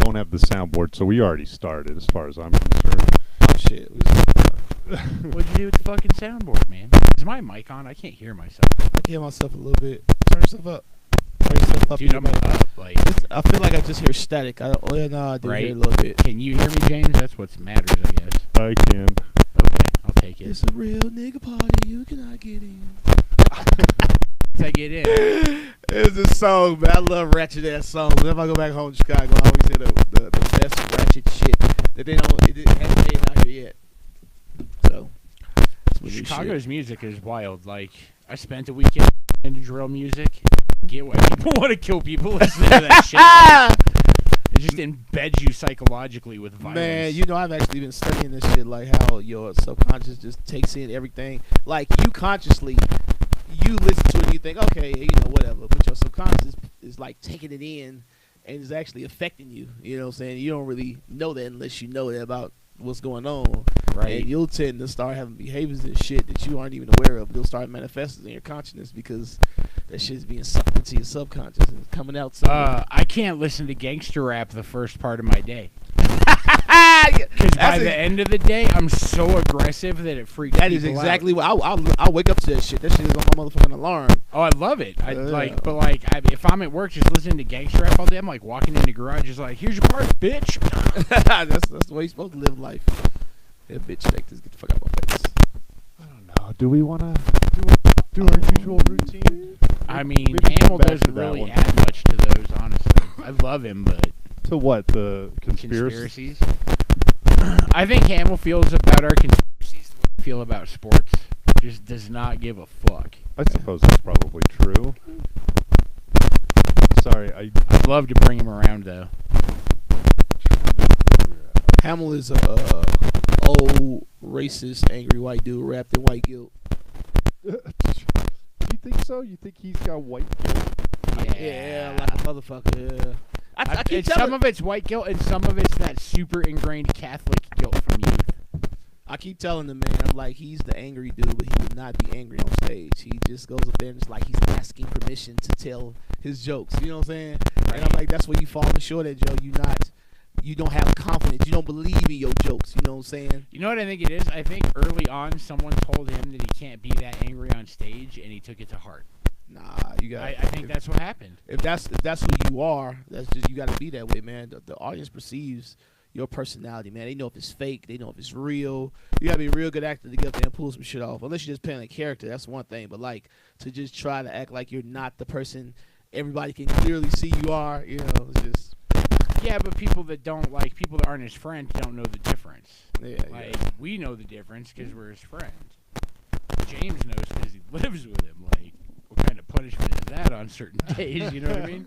don't have the soundboard, so we already started as far as I'm concerned. Oh, shit. What'd you do with the fucking soundboard, man? Is my mic on? I can't hear myself. I can hear myself a little bit. Turn yourself up. Turn yourself up. Dude, I'm up. Like, I feel like I just hear static. I do hear a little bit. can you hear me, James? That's what matters, I guess. I can. Okay, I'll take it. It's a real nigga party. You cannot get in. Take it in. It's a song, man. I love ratchet ass songs. Whenever I go back home to Chicago, I always hear the best ratchet shit that they don't. It hasn't made out here yet. So Chicago's music is wild. Like, I spent a weekend in drill music. Get why people want to kill people listening to that shit. It just embeds you psychologically with violence. Man, you know, I've actually been studying this shit, like how your subconscious just takes in everything. Like, you consciously, you listen to it and you think, okay, you know, whatever. But your subconscious is like taking it in and is actually affecting you. You know what I'm saying? You don't really know that unless you know that about what's going on. Right. And you'll tend to start having behaviors and shit that you aren't even aware of. They'll start manifesting in your consciousness because that shit's being sucked into your subconscious and coming out somewhere. I can't listen to gangster rap the first part of my day. Because by the end of the day, I'm so aggressive that it freaks That people is exactly out. what I'll wake up to that shit. That shit is on my motherfucking alarm. Oh, I love it. If I'm at work just listening to gangster rap all day, I'm like walking in the garage, just like, here's your part, bitch. That's the way you're supposed to live life. Yeah, bitch, take this. Get the fuck out of my face. I don't know. Do we want to do our usual routine? I mean, Maybe Hamill come back to doesn't that really one. add much to those, honestly. I love him, but To what? The conspiracy? conspiracies. I think Hamill feels about our conspiracies the way I feel about sports. Just does not give a fuck. I suppose that's probably true. Sorry, I'd love to bring him around, though. Hamill is a old racist, angry white dude wrapped in white guilt. You think so? You think he's got white guilt? Yeah, like a motherfucker. Yeah. I keep Some telling. of it's white guilt, and some of it's that super ingrained Catholic guilt from youth. I keep telling the man, I'm like, he's the angry dude, but he would not be angry on stage. He just goes up there and it's like he's asking permission to tell his jokes. You know what I'm saying? And I'm like, that's where you fall short at, Joe. You don't have confidence. You don't believe in your jokes. You know what I'm saying? You know what I think it is? I think early on, someone told him that he can't be that angry on stage, and he took it to heart. Nah, you got. I think that's what happened. If that's who you are, that's just you got to be that way, man. The audience perceives your personality, man. They know if it's fake. They know if it's real. You got to be a real good actor to get up there and pull some shit off. Unless you're just playing a character, that's one thing. But like to just try to act like you're not the person everybody can clearly see you are, you know, it's just. Yeah, but people that aren't his friends don't know the difference. Yeah, Like, we know the difference because we're his friends. James knows because he lives with him. Like, what kind of punishment is that on certain days? You know what I mean?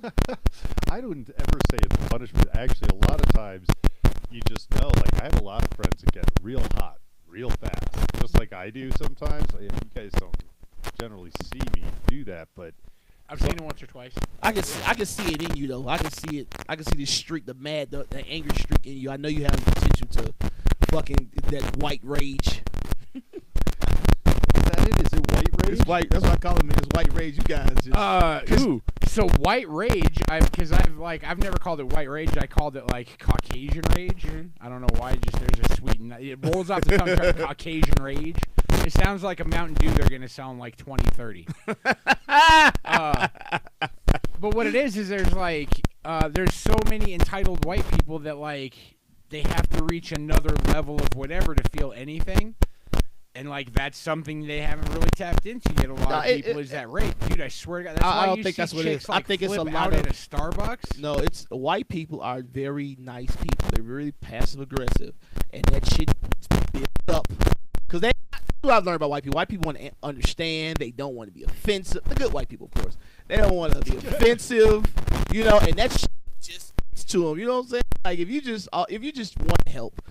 I don't ever say it's punishment. Actually, a lot of times you just know. Like, I have a lot of friends that get real hot, real fast, just like I do sometimes. You guys don't generally see me do that, but I've seen it once or twice. I can see it in you though. I can see it. I can see the streak, the angry streak in you. I know you have the potential to fucking that white rage. is that it? Is it white rage? It's white. That's what I call it, man. It's white rage. You guys just. So white rage, I've never called it white rage. I called it like Caucasian rage. I don't know why. Just there's a sweet. It rolls off the tongue. Caucasian rage. It sounds like a Mountain Dew. They're gonna sound like 2030. But what it is there's so many entitled white people that like they have to reach another level of whatever to feel anything. And, like, that's something they haven't really tapped into yet. A lot of people is that rate. Dude, I swear to God. That's why I don't you think see that's what it chicks, is. like, I think it's a flip lot out of at a Starbucks. No, it's white people are very nice people. They're really passive aggressive, and that shit builds up. Cause what I've learned about white people. White people want to understand. They don't want to be offensive. The good white people, of course. They don't want to be offensive. You know, and that shit just gets to them. You know what I'm saying? Like if you just want to help.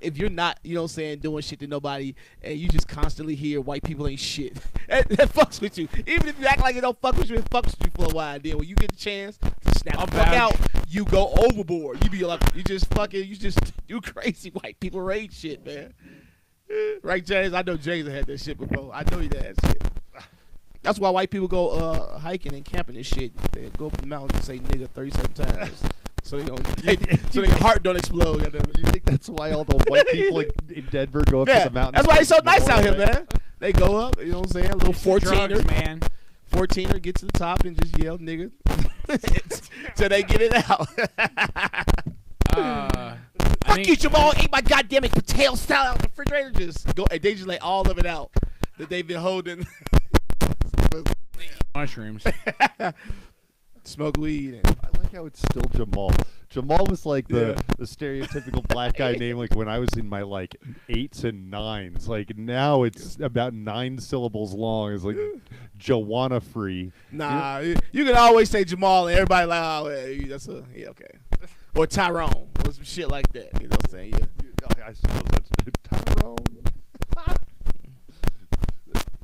If you're not, you know what I'm saying, doing shit to nobody, and you just constantly hear white people ain't shit, that fucks with you. Even if you act like it don't fuck with you, it fucks with you for a while. Then when you get the chance to snap the fuck out, you go overboard. You be like, you just do crazy white people rage shit, man. Right, James? I know James had that shit before. I know he had shit. That's why white people go hiking and camping and shit. They go up the mountain and say nigga 37 times. so they don't, so their heart don't explode. You think that's why all the white people in Denver go up to Yeah, the mountain? that's why it's so nice out here, man. They go up, you know what I'm saying? A little It's the 14er, drugs, man. 14er get to the top and just yell nigga till they get it out. Fuck you, Jamal! Ate my goddamn potato salad out the refrigerator. Just go, and they just let all of it out that they've been holding. Mushrooms. Smoke weed. And, I like how it's still Jamal. Jamal was like the stereotypical black guy name, like when I was in my like 8s and 9s. Like now it's about 9 syllables long. It's like Joanna free. nah, you can always say Jamal, and everybody like, oh, yeah, that's a okay. Or Tyrone, or some shit like that. You know what I'm saying? Yeah. I suppose that's Tyrone.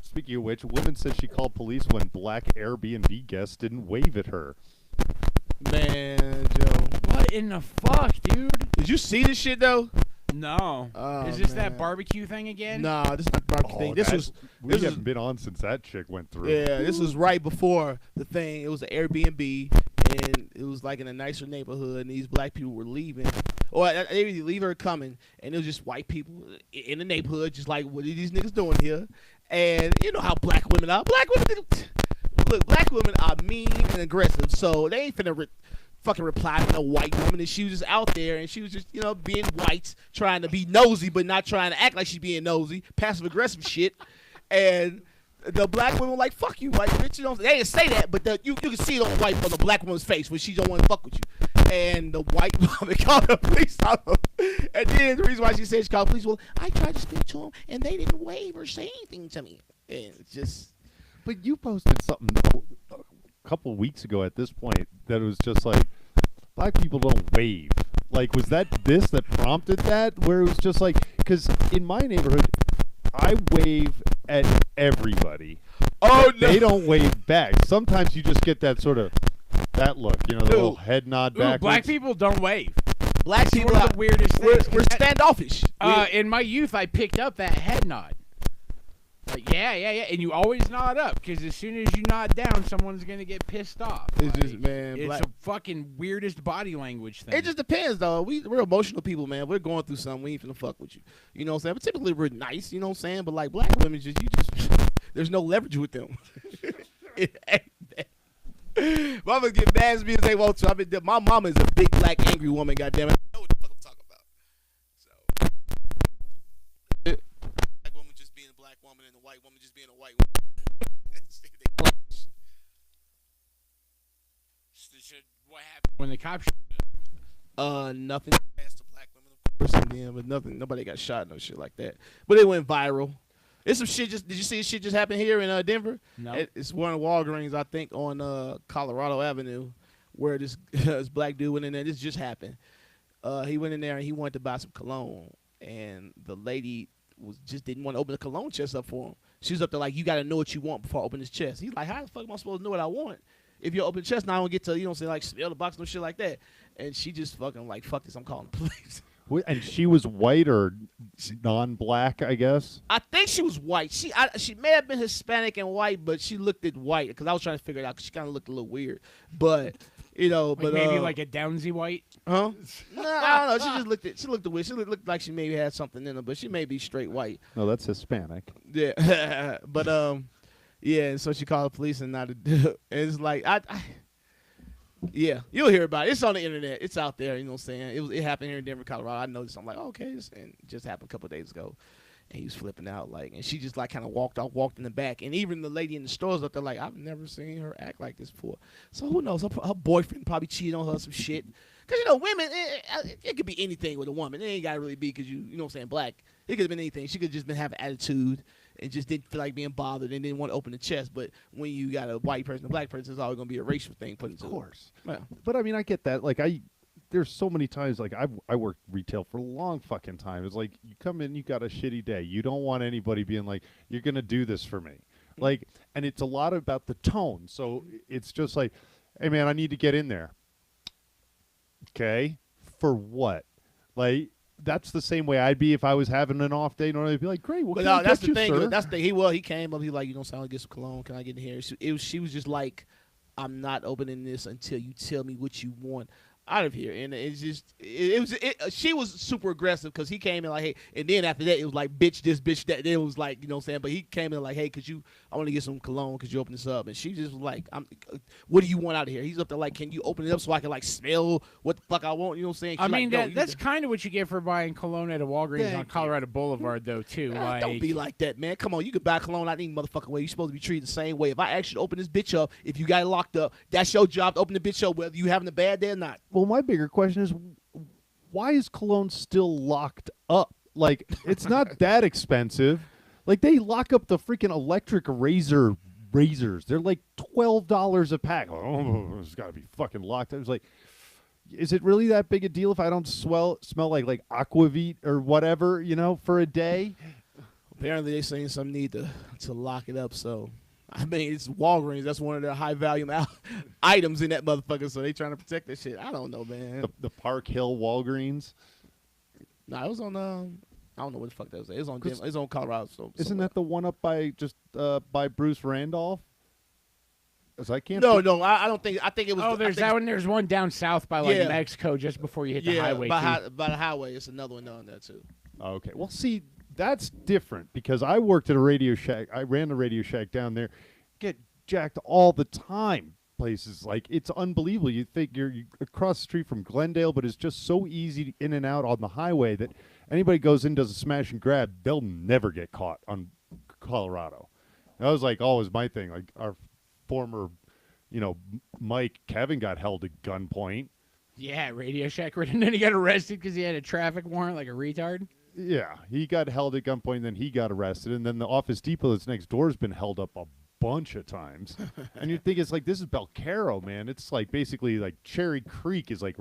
Speaking of which, a woman said she called police when black Airbnb guests didn't wave at her. Man, Joe, What in the fuck, dude? did you see this shit though? No. Oh, Is this man. that barbecue thing again? Nah, this is not the barbecue thing. This was we this haven't was been on since that chick went through. yeah, this was right before the thing. It was an Airbnb, and it was like in a nicer neighborhood, and these black people were leaving, or they either leave or coming, and it was just white people in the neighborhood, just like, what are these niggas doing here? And you know how black women are. Look, black women are mean and aggressive, so they ain't finna fucking reply to no white woman. And she was just out there, and she was just, you know, being white, trying to be nosy, but not trying to act like she's being nosy, passive aggressive shit. And the black women were like, fuck you, white bitch. You know, they didn't say that, but you can see it on the black woman's face when she don't want to fuck with you. And the white woman called the police on her. And then the reason why she said she called the police, well, I tried to speak to them, and they didn't wave or say anything to me. And it's just... But you posted something a couple of weeks ago at this point that it was just like, black people don't wave. Like, was that this that prompted that? Where it was just like, because in my neighborhood, I wave at everybody. Oh, no. They don't wave back. Sometimes you just get that sort of, that look, you know, the little head nod back. Black people don't wave. Black people One are of the weirdest things. we're standoffish. In my youth, I picked up that head nod. Like, yeah, and you always nod up, because as soon as you nod down, someone's gonna get pissed off. It's Like, just, man, it's black... a fucking weirdest body language thing. It just depends, though. We're emotional people, man. We're going through something. We ain't finna fuck with you. You know what I'm saying? But typically, we're nice, you know what I'm saying? But, like, black women, there's no leverage with them. Mamas get mad at me as they want to. My mama is a big, black, angry woman, goddammit. I know what the fuck I'm talking about. So, black woman just being a black woman and a white woman just being a white woman. What happened when the cops? Nothing. Past the black women, of course, and then, but nothing. Nobody got shot, no shit like that. But it went viral. It's some shit. Did you see this shit just happen here in Denver? No. It's one of Walgreens, I think, on Colorado Avenue, where this this black dude went in there. This just happened. He went in there and he wanted to buy some cologne, and the lady just didn't want to open the cologne chest up for him. She was up there like, you got to know what you want before I open this chest. He's like, how the fuck am I supposed to know what I want? If you open the chest, now I don't get to, you know what I'm saying, like, smell the box, no shit like that. And she just fucking like, fuck this, I'm calling the police. And she was white or non-black, I guess? I think she was white. She may have been Hispanic and white, but she looked at white because I was trying to figure it out because she kind of looked a little weird. But, you know, Like maybe like a Downsy white. Huh? No, I don't know. She just looked weird. She looked like she maybe had something in her, but she may be straight white. No, that's Hispanic. Yeah, but yeah. And so she called the police, and not. And it's like yeah, you'll hear about it. It's on the internet. It's out there. You know what I'm saying? It happened here in Denver, Colorado. I noticed. I'm like, oh, okay, and it just happened a couple of days ago. And he was flipping out, like, and she just like kind of walked in the back, and even the lady in the stores up there, like, I've never seen her act like this before. So who knows? Her boyfriend probably cheated on her some shit. Cause you know, women, it could be anything with a woman. It ain't gotta really be because you know what I'm saying, black. It could have been anything. She could just been having attitude and just didn't feel like being bothered and didn't want to open the chest. But when you got a white person, a black person, it's always gonna be a racial thing put into it. Of course. Yeah. But I mean, I get that. Like, there's so many times, like, I worked retail for a long fucking time. It's like, you come in, you got a shitty day. You don't want anybody being like, you're going to do this for me. Like, and it's a lot about the tone. So it's just like, hey, man, I need to get in there. Okay? For what? Like, that's the same way I'd be if I was having an off day. I'd be like, great, well, But can I that's get the you, thing. sir? That's the he came up. He like, you don't sound like get some cologne. Can I get in here? She was just like, I'm not opening this until you tell me what you want. out of here. And it's just she was super aggressive because he came in like, hey, and then after that it was like bitch this, bitch that. It was like, you know what I'm saying? But he came in like, hey, I want to get some cologne because you open this up. And she just was like, what do you want out of here? He's up there like, can you open it up so I can like smell what the fuck I want? You know what I'm saying? I mean, like, that's kind of what you get for buying cologne at a Walgreens on Colorado Boulevard, though, too. Like, don't be like that, man. Come on, you can buy cologne out any motherfucking way. You're supposed to be treated the same way. If I ask you to open this bitch up, if you got it locked up, that's your job to open the bitch up, whether you having a bad day or not. Well, my bigger question is, why is cologne still locked up? Like, it's not that expensive. Like, they lock up the freaking electric razors. They're like $12 a pack. Oh, it's got to be fucking locked. I was like, is it really that big a deal if I don't smell like Aquavit or whatever, for a day? Apparently, they're saying some need to lock it up. So, I mean, it's Walgreens. That's one of their high volume items in that motherfucker. So they trying to protect that shit. I don't know, man. The Park Hill Walgreens. Nah, it was on. I don't know what the fuck that was. It was on. It's on Colorado. So isn't that the one up by by Bruce Randolph? Because I can't. No, I don't think. I think it was. Oh, there's that one. There's one down south by like Mexico, just before you hit the highway. By the highway, it's another one down there too. Okay, well, see, that's different because I worked at a Radio Shack. I ran the Radio Shack down there. Get jacked all the time. Places like it's unbelievable. You think you're across the street from Glendale, but it's just so easy in and out on the highway that anybody goes in, does a smash and grab, they'll never get caught on Colorado. That was like always my thing. Like our former, Mike Kevin got held at gunpoint. Yeah, Radio Shack, and then he got arrested because he had a traffic warrant like a retard. Yeah, he got held at gunpoint, then he got arrested, and then the Office Depot that's next door has been held up a bunch of times. And you think it's like, this is Belcaro, man. It's like basically like Cherry Creek is like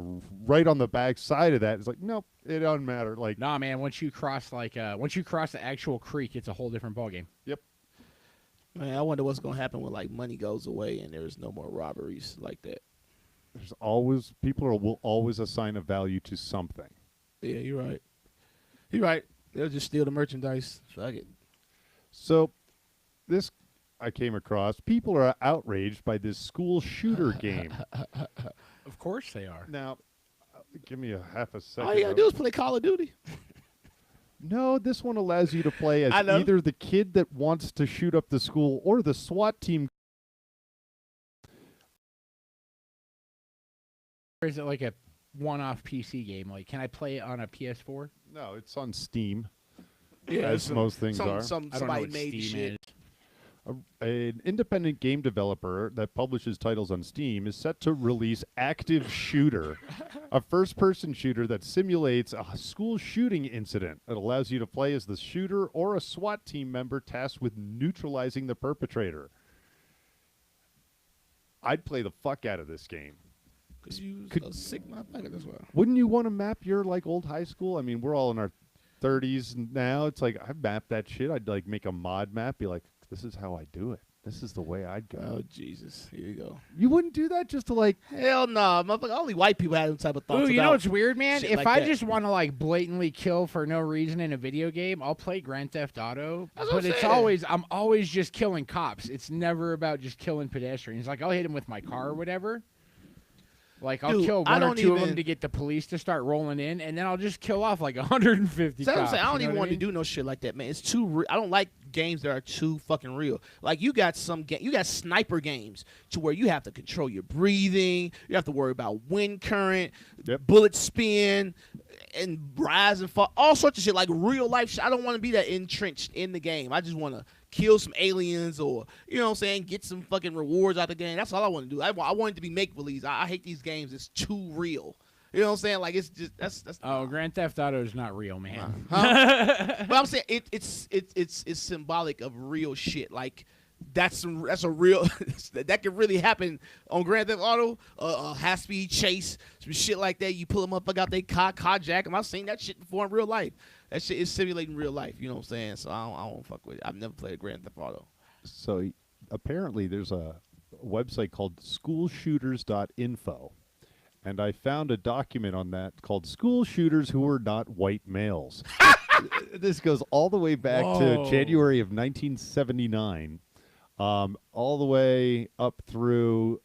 right on the back side of that. It's like, nope, it doesn't matter. Like, nah, man, once you cross the actual creek, it's a whole different ballgame. Yep. Man, I wonder what's gonna happen when like money goes away and there's no more robberies like that. There's always will always assign a value to something. Yeah, you're right. You're right. They'll just steal the merchandise. Fuck it. So, this I came across. People are outraged by this school shooter game. Of course they are. Now, give me a half a second. All you gotta do is play Call of Duty. No, this one allows you to play as either the kid that wants to shoot up the school or the SWAT team. Or is it like a one-off PC game? Like, can I play it on a PS4? No, it's on Steam. Yeah, as most things are. I don't know Somebody what made Steam shit. is. An independent game developer that publishes titles on Steam is set to release Active Shooter, a first-person shooter that simulates a school shooting incident. It allows you to play as the shooter or a SWAT team member tasked with neutralizing the perpetrator. I'd play the fuck out of this game. Because you a sick motherfucker as well. Wouldn't you want to map your like old high school? I mean, we're all in our 30s now. It's like, I mapped that shit. I'd like make a mod map, be like, this is how I do it. This is the way I'd go. Oh, Jesus. Here you go. You wouldn't do that just to like... Hell no. Motherfucker. Only white people have them type of thoughts. Ooh, you know what's weird, man? Shit If like I that. just want to like blatantly kill for no reason in a video game, I'll play Grand Theft Auto. That's what But I'm it's saying. I'm always just killing cops. It's never about just killing pedestrians. Like, I'll hit them with my car or whatever. Like, I'll Dude, kill I one or don't two of even- them to get the police to start rolling in, and then I'll just kill off like 150 That's what I'm cops. saying. I don't you know even what want to do no shit like that, man. It's too real. I don't like games that are too fucking real. Like, you got you got sniper games to where you have to control your breathing. You have to worry about wind current, bullet spin, and rise and fall. All sorts of shit, like real life shit. I don't want to be that entrenched in the game. I just want to kill some aliens or, you know what I'm saying, get some fucking rewards out the game. That's all I want to do. I want it to be make-believe. I hate these games. It's too real. You know what I'm saying? Like, it's just, that's Oh, Grand Theft Auto is not real, man. But I'm saying it's symbolic of real shit. Like, that's a real that could really happen on Grand Theft Auto. A high-speed chase, some shit like that. You pull them up, I got they carjack them. I've seen that shit before in real life. That shit is simulating real life. You know what I'm saying? So I don't fuck with it. I've never played Grand Theft Auto. So apparently there's a website called schoolshooters.info. And I found a document on that called School Shooters Who Are Not White Males. This goes all the way back to January of 1979, all the way up through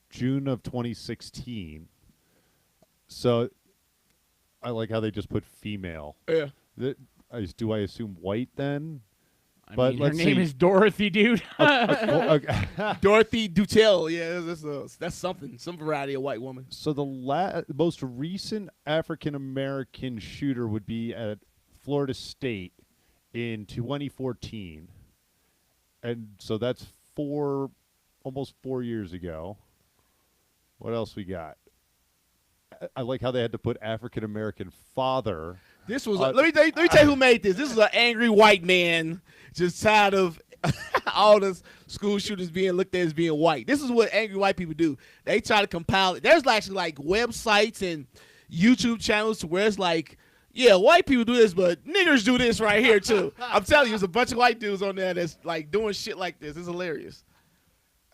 June of 2016. So I like how they just put female. Yeah. Do I assume white then? I But mean, her let's name see. is Dorothy, dude. Well, okay. Dorothy Dutel. Yeah, that's something. Some variety of white woman. So the most recent African American shooter would be at Florida State in 2014, and so that's almost 4 years ago. What else we got? I like how they had to put African American father. This was let me tell you who made this. This is an angry white man just tired of all the school shooters being looked at as being white. This is what angry white people do. They try to compile it. There's actually like websites and YouTube channels to where it's like, yeah, white people do this, but niggers do this right here too. I'm telling you, there's a bunch of white dudes on there that's like doing shit like this. It's hilarious.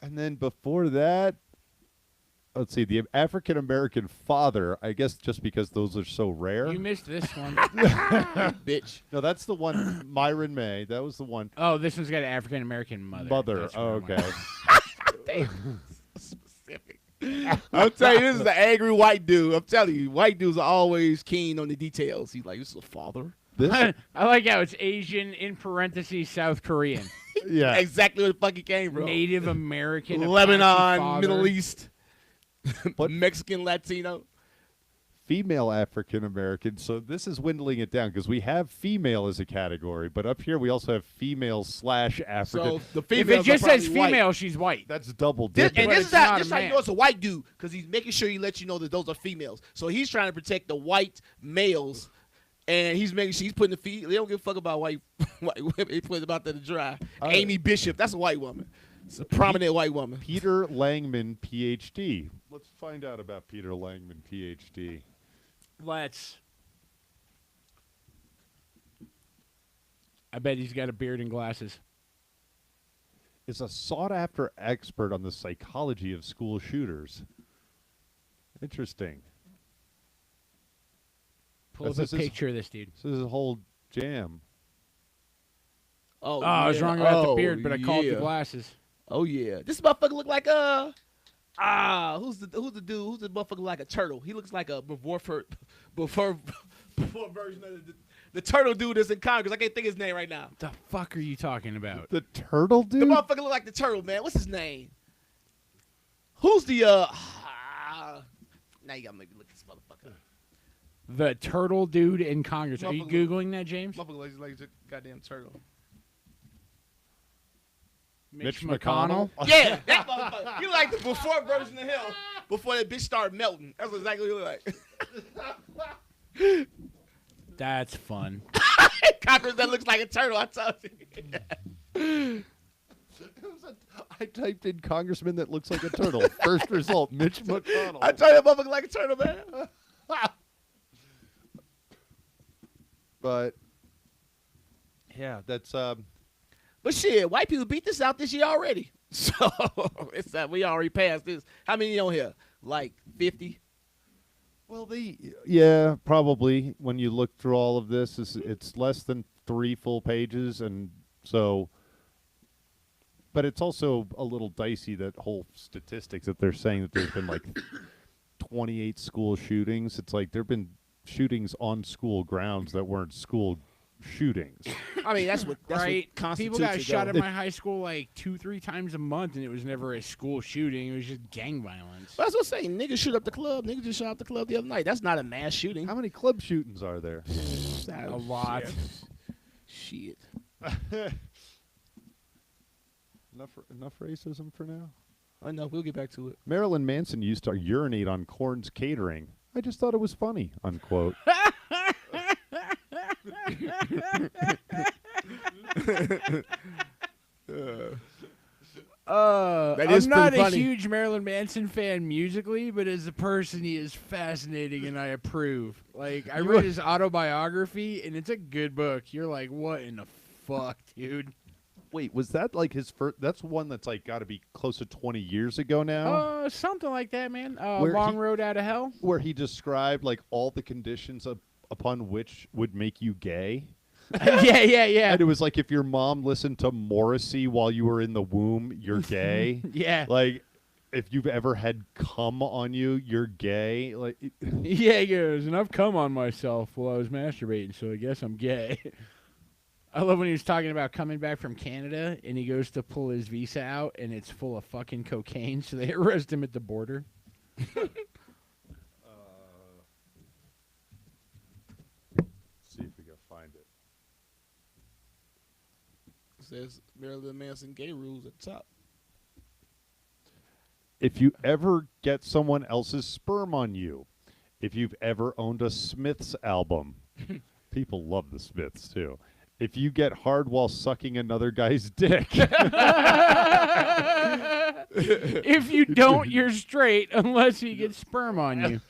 And then before that, let's see, the African American father. I guess just because those are so rare. You missed this one. Bitch. No, that's the one. Myron May. That was the one. Oh, this one's got an African American mother. Mother. That's where Oh, I went. okay. Damn. Specific. I'm telling you, this is an angry white dude. I'm telling you, white dudes are always keen on the details. He's like, this is a father. This, I like how it's Asian in parentheses South Korean, yeah. Exactly where the fuck it came from. Native American, Apache Lebanon, father. Middle East, But- Mexican, Latino. Female African American. So this is dwindling it down because we have female as a category, but up here we also have female / African. So the If female it just says female, she's white. That's double This, dipping. and But this it's is how not this a how you man. know it's a white dude because he's making sure he lets you know that those are females. So he's trying to protect the white males, and he's making sure he's putting the They don't give a fuck about white women. They put about that to dry. Amy Bishop, that's a white woman. It's a prominent white woman. Peter Langman, PhD. Let's find out about Peter Langman, PhD. Let's. I bet he's got a beard and glasses. Is a sought-after expert on the psychology of school shooters. Interesting. Pull up This a is- picture of this dude. So this is a whole jam. Oh, I was wrong about the beard, but I called yeah. the glasses. Oh yeah, this motherfucker look like who's the dude? Who's the motherfucker like a turtle? He looks like a before version of the turtle dude that's in Congress. I can't think of his name right now. What the fuck are you talking about? The turtle The dude? motherfucker look like the turtle, man. What's his name? Who's the Now you gotta make me look at this motherfucker. The turtle dude in Congress. Are you Motherfucker- Googling that, James? Motherfucker looks like a goddamn turtle. Mitch McConnell? Yeah, that motherfucker. He like the before version of him before that bitch started melting. That's exactly what he look like. That's fun. Congress that looks like a turtle. I told you. I typed in congressman that looks like a turtle. First result, Mitch McConnell. I told you that motherfucker like a turtle, man. But yeah, that's But shit, white people beat this out this year already. So it's that we already passed this. How many on here? Like 50? well, yeah, probably when you look through all of this, it's less than 3 full pages, and so. But it's also a little dicey, that whole statistics that they're saying that there's been like 28 school shootings. It's like there've been shootings on school grounds that weren't school shootings. I mean, that's what Right? what constitutes People got it, shot though. at my high school like 2-3 times a month, and it was never a school shooting. It was just gang violence. That's what I'm saying. Niggas shoot up the club. Niggas just shot up the club the other night. That's not a mass shooting. How many club shootings are there? A lot. Shit. Enough racism for now? I know. We'll get back to it. Marilyn Manson used to urinate on Korn's catering. I just thought it was funny, unquote. That is I'm not pretty a funny. huge Marilyn Manson fan musically, but as a person, he is fascinating, and I approve. Like, I read his autobiography, and it's a good book. You're like, what in the fuck, dude? Wait, was that like his first? That's one that's like got to be close to 20 years ago now, Something like that, man. Where Long he- Road Out of Hell. where he described like all the conditions upon which would make you gay. yeah. And it was like if your mom listened to Morrissey while you were in the womb, you're gay. Yeah. Like, if you've ever had cum on you, you're gay. Like, Yeah, he goes, and I've come on myself while I was masturbating, so I guess I'm gay. I love when he was talking about coming back from Canada, and he goes to pull his visa out, and it's full of fucking cocaine, so they arrest him at the border. see if we can find it. It says Marilyn Manson gay rules at the top. If you ever get someone else's sperm on you, if you've ever owned a Smiths album, people love the Smiths too. If you get hard while sucking another guy's dick, If you don't, you're straight, unless he gets sperm on you.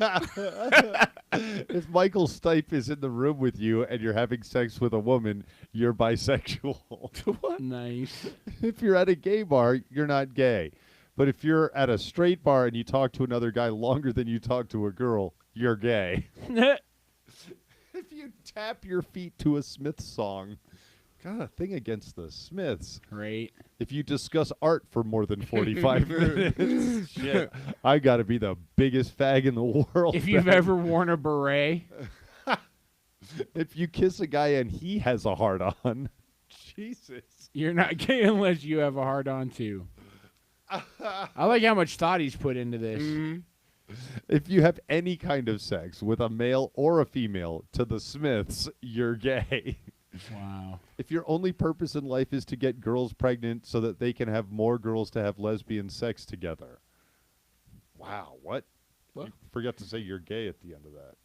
if Michael Stipe is in the room with you and you're having sex with a woman, you're bisexual. Nice. If you're at a gay bar, you're not gay. But if you're at a straight bar and you talk to another guy longer than you talk to a girl, you're gay. If you tap your feet to a Smiths song, got a thing against the Smiths. Right. If you discuss art for more than 45 minutes, shit, I got to be the biggest fag in the world. If you've ever worn a beret, If you kiss a guy and he has a hard on, Jesus. you're not gay unless you have a hard on too. I like how much thought he's put into this. If you have any kind of sex with a male or a female to the Smiths, you're gay. Wow. If your only purpose in life is to get girls pregnant so that they can have more girls to have lesbian sex together. Wow, what? What? You forgot to say you're gay at the end of that.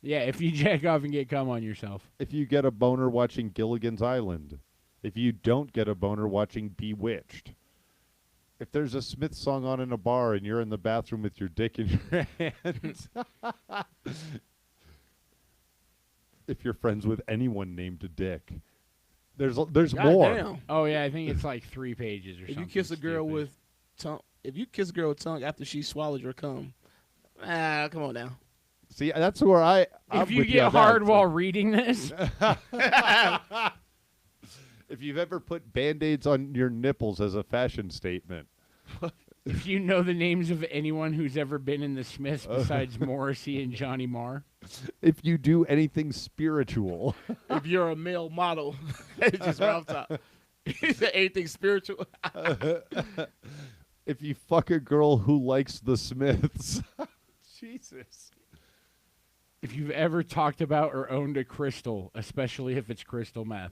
Yeah, if you jack off and get cum on yourself. If you get a boner watching Gilligan's Island. If you don't get a boner watching Bewitched. If there's a Smith song on in a bar and you're in the bathroom with your dick in your hand. If you're friends with anyone named Dick. There's more. Goddamn. Oh yeah, I think it's like 3 pages or If something. you kiss a girl stupid. with tongue, if you kiss a girl with tongue after she swallows your cum, come on now. See, that's where I'm If you with get on that. hard It's while like, reading this, if you've ever put Band-Aids on your nipples as a fashion statement. if you know the names of anyone who's ever been in the Smiths besides Morrissey and Johnny Marr, If you do anything spiritual. If you're a male model, it's just right off top. Is there anything spiritual? If you fuck a girl who likes the Smiths. Jesus. if you've ever talked about or owned a crystal, especially if it's crystal meth.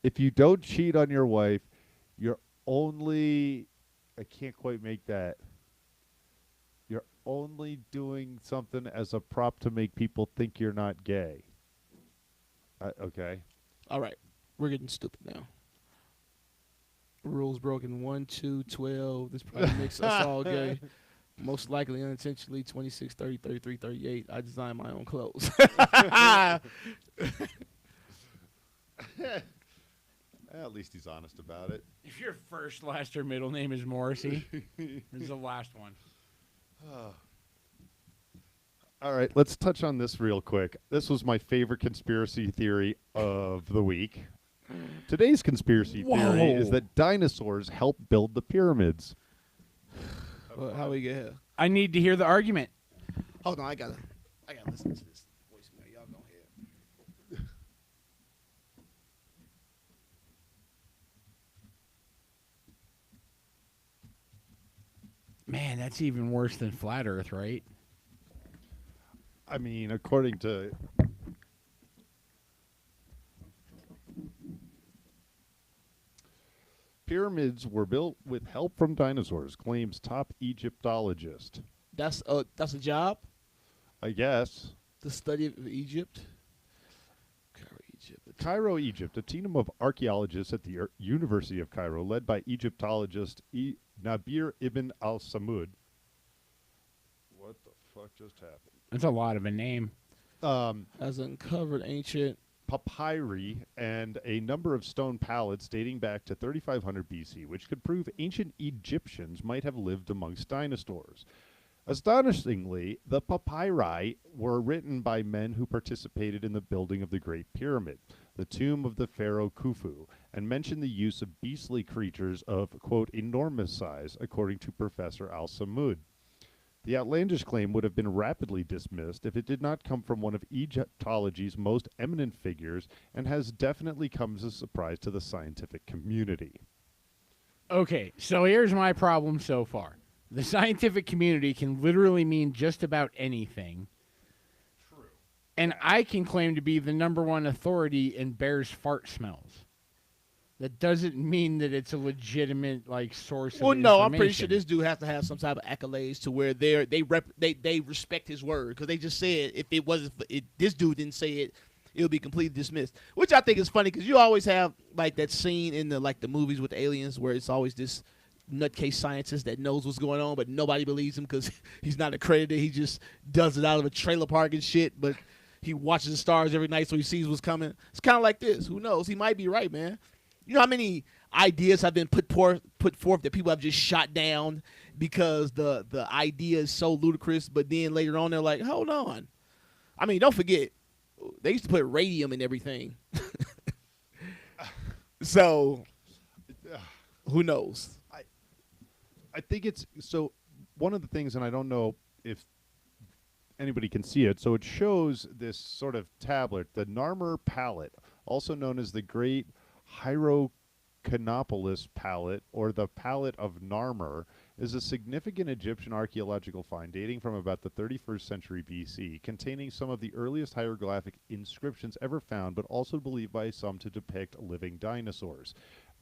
If you don't cheat on your wife, you're only... I can't quite make that. You're only doing something as a prop to make people think you're not gay. Okay. All right, we're getting stupid now. Rules broken 1, 2, 12. This probably makes us all gay. Most likely unintentionally 26, 30, 33, 38. I designed my own clothes. At least he's honest about it. If your first, last, or middle name is Morrissey, this is the last one. All right, let's touch on this real quick. This was my favorite conspiracy theory of the week. Today's conspiracy theory is Whoa. that dinosaurs helped build the pyramids. Well, how we get here? I need to hear the argument. Hold on, I gotta listen to this voicemail. Y'all go ahead. Man, that's even worse than Flat Earth, right? I mean, according to... Pyramids were built with help from dinosaurs, claims top Egyptologist. That's a job. I guess. The study of Egypt. Egypt. Cairo, Egypt, a team of archaeologists at the University of Cairo, led by Egyptologist Nabir ibn al-Samud. What the fuck just happened? That's a lot of a name. Has uncovered ancient. Papyri and a number of stone pallets dating back to 3500 BC, which could prove ancient Egyptians might have lived amongst dinosaurs. Astonishingly, the papyri were written by men who participated in the building of the Great Pyramid, the tomb of the pharaoh Khufu, and mentioned the use of beastly creatures of, quote, enormous size, according to Professor Al-Samud. The outlandish claim would have been rapidly dismissed if it did not come from one of Egyptology's most eminent figures and has definitely come as a surprise to the scientific community. Okay, so here's my problem so far. The scientific community can literally mean just about anything. True. And I can claim to be the #1 authority in bears' fart smells. That doesn't mean that it's a legitimate source Well, of no, information. I'm pretty sure this dude has to have some type of accolades to where they respect his word, because they just said if it wasn't this dude didn't say it, it would be completely dismissed. Which I think is funny, because you always have that scene in the movies with aliens where it's always this nutcase scientist that knows what's going on, but nobody believes him because he's not accredited. He just does it out of a trailer park and shit, but he watches the stars every night so he sees what's coming. It's kind of like this. Who knows? He might be right, man. You know how many ideas have been put forth that people have just shot down because the idea is so ludicrous, but then later on they're like, hold on. I mean, don't forget, they used to put radium in everything. So, who knows? I think it's so. One of the things, and I don't know if anybody can see it. So it shows this sort of tablet, the Narmer palette, also known as the Great Hierokanopolis palette, or the Palette of Narmer, is a significant Egyptian archaeological find dating from about the 31st century BC, containing some of the earliest hieroglyphic inscriptions ever found, but also believed by some to depict living dinosaurs.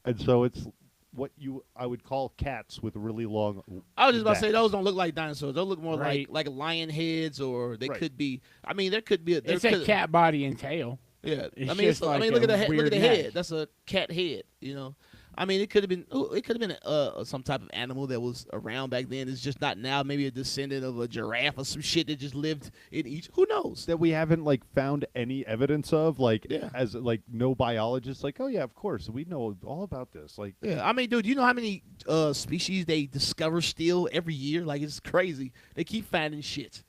And so it's what I would call cats with really long. I was just about to say necks. those don't look like dinosaurs. Those look more Right. like lion heads, or they Right. could be. I mean, there could be. It's a cat body and tail. Yeah, It's I mean, just like look at a the head. Look weird at the neck. head. That's a cat head. You know, I mean, it could have been. It could have been some type of animal that was around back then. It's just not now. Maybe a descendant of a giraffe or some shit that just lived in each. Who knows? That we haven't found any evidence of, Yeah. as no biologist, oh yeah, of course we know all about this. Yeah, I mean, dude, you know how many species they discover still every year? Like, it's crazy. They keep finding shit.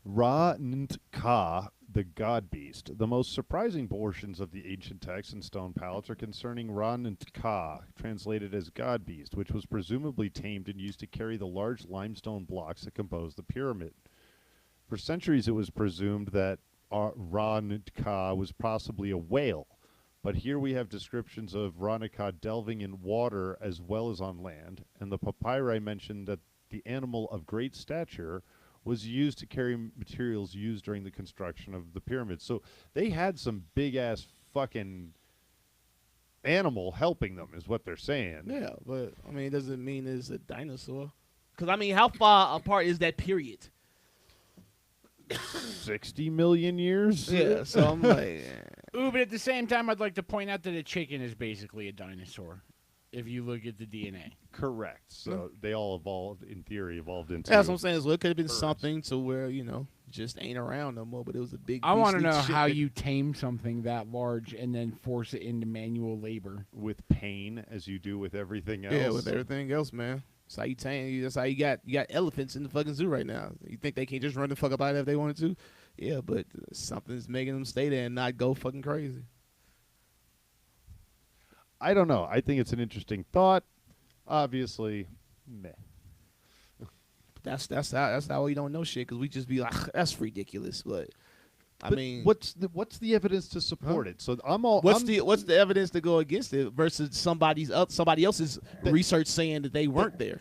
Ra-Nt-Ka, the god beast. The most surprising portions of the ancient texts and stone palettes are concerning Ra-Nt-Ka, translated as god beast, which was presumably tamed and used to carry the large limestone blocks that compose the pyramid. For centuries it was presumed that Ra-Nt-Ka was possibly a whale, but here we have descriptions of Ra-Nt-Ka delving in water as well as on land, and the papyri mentioned that the animal of great stature was used to carry materials used during the construction of the pyramids. So they had some big-ass fucking animal helping them, is what they're saying. Yeah, but I mean, it doesn't mean it's a dinosaur. Because I mean, how far apart is that period? 60 million years? Yeah, so I'm like, Ooh, but at the same time, I'd like to point out that a chicken is basically a dinosaur. If you look at the DNA. Correct. So they all evolved, in theory, into... that's what I'm saying. Well, it could have been birds. something to where just ain't around no more. But it was a big. I want to beastly know shit how that- you tame something that large and then force it into manual labor. with pain, as you do with everything else. Yeah, with everything else, man. That's how you tame. That's how you got elephants in the fucking zoo right now. You think they can't just run the fuck up out of there if they wanted to? Yeah, but something's making them stay there and not go fucking crazy. I don't know. I think it's an interesting thought. Obviously, meh. That's how we don't know shit, because we just be like, that's ridiculous. But I But mean, what's the evidence to support it? So what's the evidence to go against it versus somebody else's research saying that they weren't there?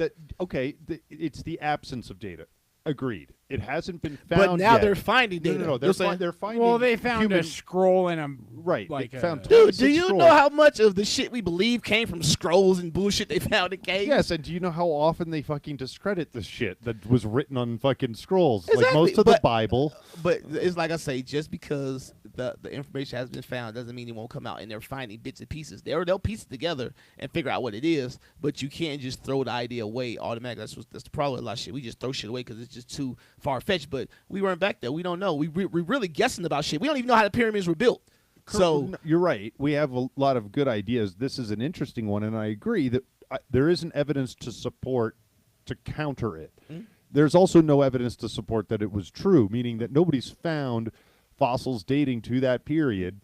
It's the absence of data. Agreed. It hasn't been found. But now yet. they're finding data. No. You're saying- They're finding. Well, they found human, a scroll in a right. like they a- found Dude, 26 do you scrolls. know how much of the shit we believe came from scrolls and bullshit they found in caves? Yes, and do you know how often they fucking discredit the shit that was written on fucking scrolls? Like Exactly, most of the but- Bible. But it's like I say, just because the information has been found doesn't mean it won't come out, and they're finding bits and pieces. They'll piece it together and figure out what it is, but you can't just throw the idea away automatically. That's the problem with a lot of shit. We just throw shit away because it's just too far-fetched, but we weren't back there. We don't know. We're really guessing about shit. We don't even know how the pyramids were built. So No, you're right. We have a lot of good ideas. This is an interesting one, and I agree that there isn't evidence to counter it. Mm-hmm. There's also no evidence to support that it was true, meaning that nobody's found fossils dating to that period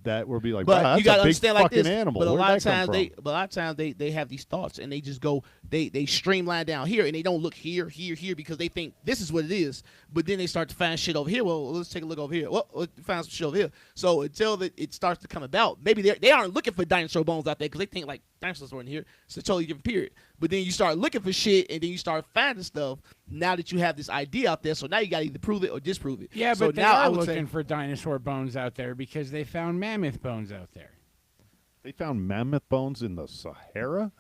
that will be like, But wow, you that's gotta a big understand like fucking this. animal. But a Where'd lot of that come times from? they have these thoughts and they just go they streamline down here and they don't look here because they think this is what it is. But then they start to find shit over here. Well, let's take a look over here. Well, let's find some shit over here. So until it starts to come about, maybe they aren't looking for dinosaur bones out there because they think like dinosaurs were in here. It's a totally different period. But then you start looking for shit and then you start finding stuff. Now that you have this idea out there, so now you got to either prove it or disprove it. Yeah, so but they now I are would looking say, for dinosaur bones out there because they found mammoth bones out there. They found mammoth bones in the Sahara.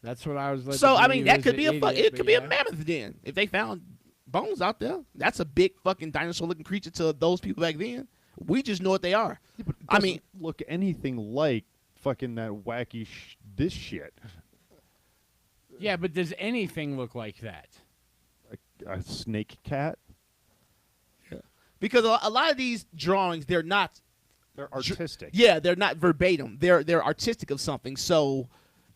That's what I was. led to So I believe mean that as could an be a idiot, it but could be a yeah. mammoth then if they found bones out there. That's a big fucking dinosaur looking creature to those people back then. We just know what they are. I mean, look anything like fucking that wacky this shit. Yeah, but does anything look like that? A snake cat. because a lot of these drawings they're not. They're artistic. Yeah, they're not verbatim. They're artistic of something. So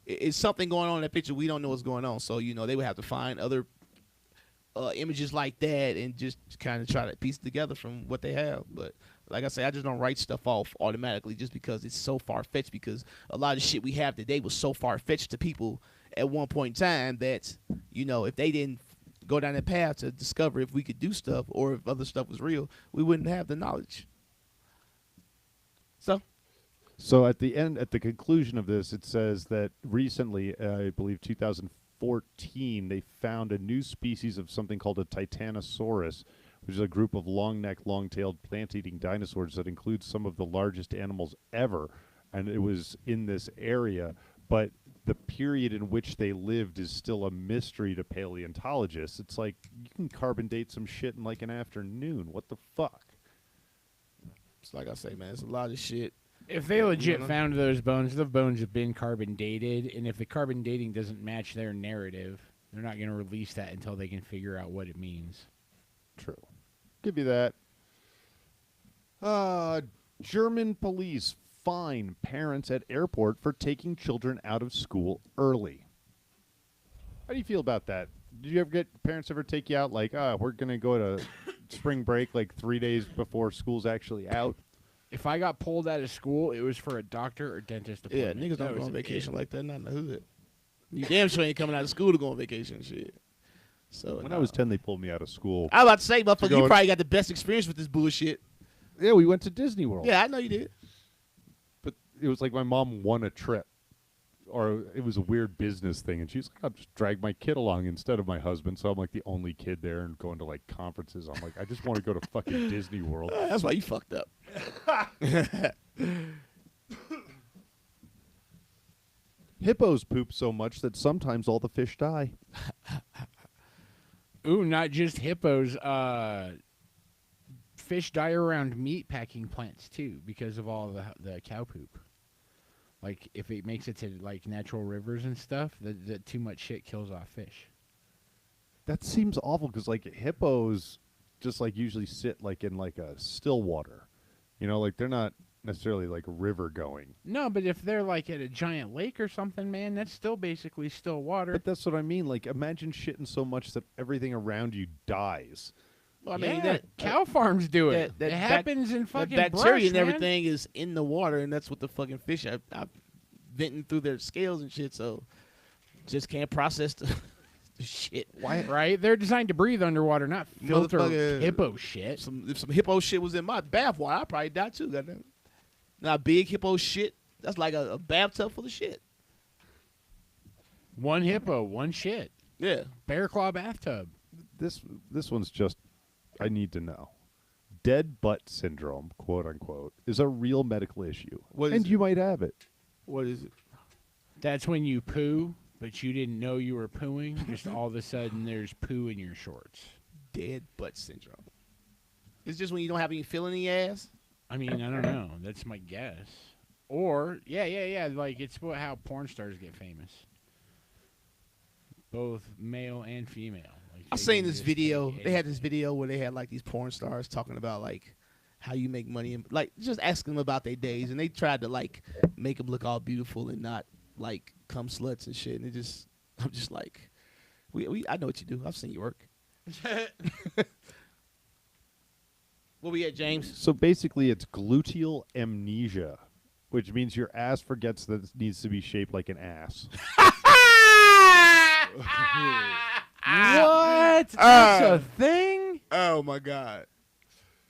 it's something going on in that picture. We don't know what's going on. So they would have to find other images like that and just kind of try to piece it together from what they have. But like I say, I just don't write stuff off automatically just because it's so far fetched. Because a lot of shit we have today was so far fetched to people at one point in time that if they didn't go down that path to discover if we could do stuff or if other stuff was real, we wouldn't have the knowledge. So at the conclusion of this, it says that recently, I believe 2014, they found a new species of something called a Titanosaurus, which is a group of long-necked, long-tailed, plant-eating dinosaurs that includes some of the largest animals ever. And it was in this area, but the period in which they lived is still a mystery to paleontologists. It's like, you can carbon date some shit in like an afternoon. What the fuck? It's like I say, man, it's a lot of shit. If they legit found those bones, the bones have been carbon dated, and if the carbon dating doesn't match their narrative, they're not going to release that until they can figure out what it means. True. Give you that. German police fine parents at airport for taking children out of school early. How do you feel about that? Did you ever get parents ever take you out like, we're going to go to spring break like 3 days before school's actually out? If I got pulled out of school, it was for a doctor or dentist Yeah, appointment. niggas That don't go was on vacation it. like that. Not in the hood. You damn sure ain't coming out of school to go on vacation and shit. So When I was 10, they pulled me out of school. I was about to say, motherfucker, go- you probably got the best experience with this bullshit. Yeah, we went to Disney World. Yeah, I know you did. But it was like my mom won a trip. Or it was a weird business thing, and she's like, I'll just drag my kid along instead of my husband, so I'm like the only kid there and going to like conferences. I'm like, I just want to go to fucking Disney World. That's why you fucked up. Hippos poop so much that sometimes all the fish die. Ooh, not just hippos. Fish die around meat packing plants too because of all the cow poop. Like if it makes it to like natural rivers and stuff, that too much shit kills off fish. That seems awful because like hippos just like usually sit like in like a still water. Like they're not necessarily like river going. No, but if they're like at a giant lake or something, man, that's still basically still water. But that's what I mean. Like imagine shitting so much that everything around you dies. Well, I yeah, mean, that cow farms do it. that It happens in fucking that bacteria brush, and man. everything is in the water, and that's what the fucking fish are venting through their scales and shit. So just can't process the shit. Why? Right? They're designed to breathe underwater, not filter Motherfucker- hippo shit. If some hippo shit was in my bath water, I'd probably die too. Goddamn. Now big hippo shit, that's like a bathtub full of shit. One hippo, one shit. Yeah. Bear claw bathtub. This one's just, I need to know. Dead butt syndrome, quote unquote, is a real medical issue. What is and it? you might have it. What is it? That's when you poo, but you didn't know you were pooing. Just all of a sudden, there's poo in your shorts. Dead butt syndrome. It's just when you don't have any feeling in your ass. I mean, I don't know. That's my guess. Or, yeah. Like, it's how porn stars get famous. Both male and female. Like, I they seen can this just video. take They had anything. this video where they had like these porn stars talking about like how you make money and like just asking them about their days, and they tried to like make them look all beautiful and not like cum sluts and shit. And I'm just like, I know what you do. I've seen you work. Where we at, James? So basically, it's gluteal amnesia, which means your ass forgets that it needs to be shaped like an ass. What? That's a thing? Oh my God.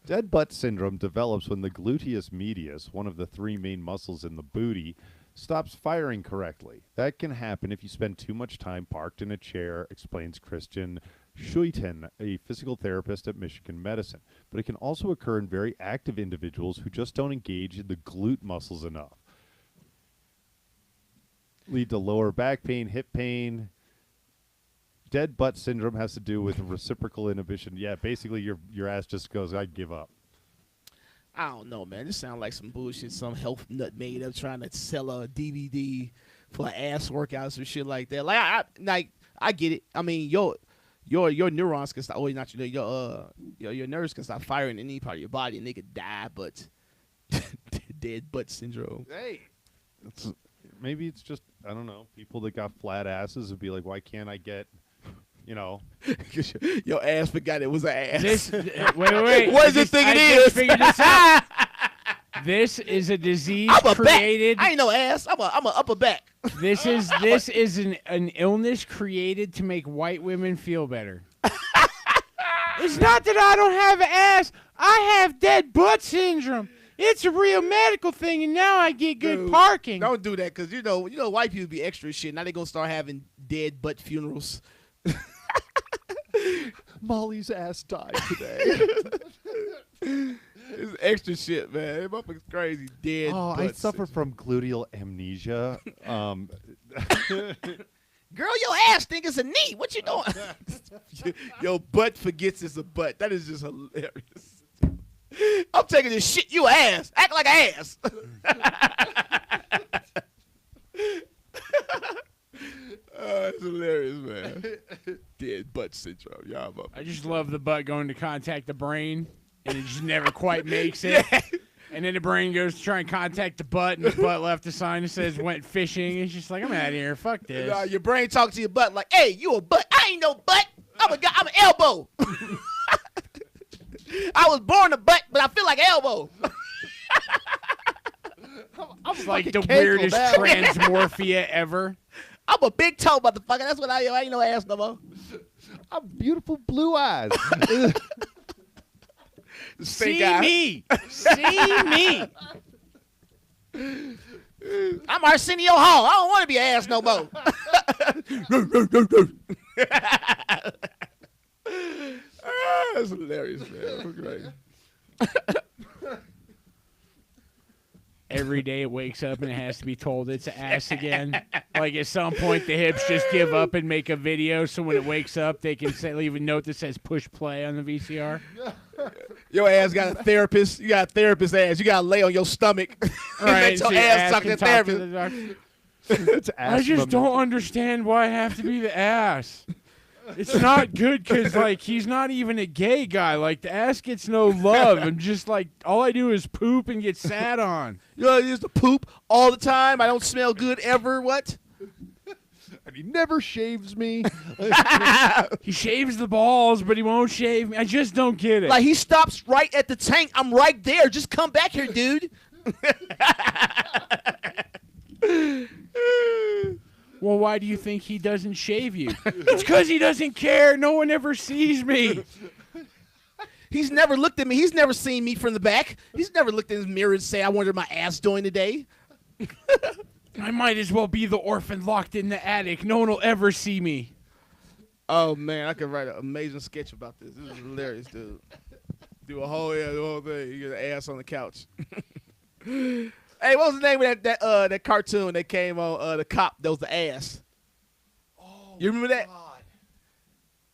Dead butt syndrome develops when the gluteus medius, one of the 3 main muscles in the booty, stops firing correctly. That can happen if you spend too much time parked in a chair, explains Christian Schuiten, a physical therapist at Michigan Medicine. But it can also occur in very active individuals who just don't engage in the glute muscles enough. Lead to lower back pain, hip pain. Dead butt syndrome has to do with reciprocal inhibition. Yeah, basically your ass just goes, I give up. I don't know, man. This sounds like some bullshit some health nut made up trying to sell a DVD for ass workouts or shit like that. I get it. I mean, your neurons can stop. Oh, not your nerves can stop firing in any part of your body and they could die. But dead butt syndrome. Hey, maybe it's just, I don't know, people that got flat asses would be like, why can't I get, Your ass forgot it was an ass. Wait. What does it think it is? Figured this out. This is a disease I'm a created. back. I ain't no ass. I'm a upper back. This is an illness created to make white women feel better. It's not that I don't have an ass. I have dead butt syndrome. It's a real medical thing, and now I get good Dude, parking. Don't do that, because you know white people be extra shit. Now they gonna start having dead butt funerals. Molly's ass died today. It's extra shit, man. That motherfucker's crazy. Dead. Oh, I butt suffer syndrome. from gluteal amnesia. Girl, your ass think it's a knee. What you doing? Your butt forgets it's a butt. That is just hilarious. I'm taking this shit. You ass. Act like an ass. It's hilarious, man. Dead butt syndrome. Y'all up. I just love the butt going to contact the brain, and it just never quite makes it. Yeah. And then the brain goes to try and contact the butt, and the butt left a sign that says went fishing. It's just like, I'm out of here. Fuck this. Your brain talks to your butt like, hey, you a butt. I ain't no butt. I'm an elbow. I was born a butt, but I feel like an elbow. It's like the weirdest transmorphia ever. I'm a big toe motherfucker. That's what I am. I ain't no ass no more. I'm beautiful blue eyes. See me. See me. I'm Arsenio Hall. I don't want to be an ass no more. That's hilarious, man. Great. Every day it wakes up and it has to be told it's ass again. Like at some point the hips just give up and make a video, so when it wakes up they can leave a note that says push play on the VCR. Your ass got a therapist. You got a therapist ass. You got to lay on your stomach. Right, Let your so ass talk to can the talk therapist. the doctor. It's I just don't understand why I have to be the ass. It's not good because, like, he's not even a gay guy. Like, the ass gets no love. I'm just like, all I do is poop and get sat on. You know, I used to poop all the time. I don't smell good ever. What? And he never shaves me. He shaves the balls, but he won't shave me. I just don't get it. Like, he stops right at the tank. I'm right there. Just come back here, dude. Well, why do you think he doesn't shave you? It's because he doesn't care. No one ever sees me. He's never looked at me. He's never seen me from the back. He's never looked in his mirror and say, I wonder what my ass doing today. I might as well be the orphan locked in the attic. No one will ever see me. Oh, man, I could write an amazing sketch about this. This is hilarious, dude. Do the whole thing. You get an ass on the couch. Hey, what was the name of that cartoon that came on the cop that was the ass? Oh, you remember that?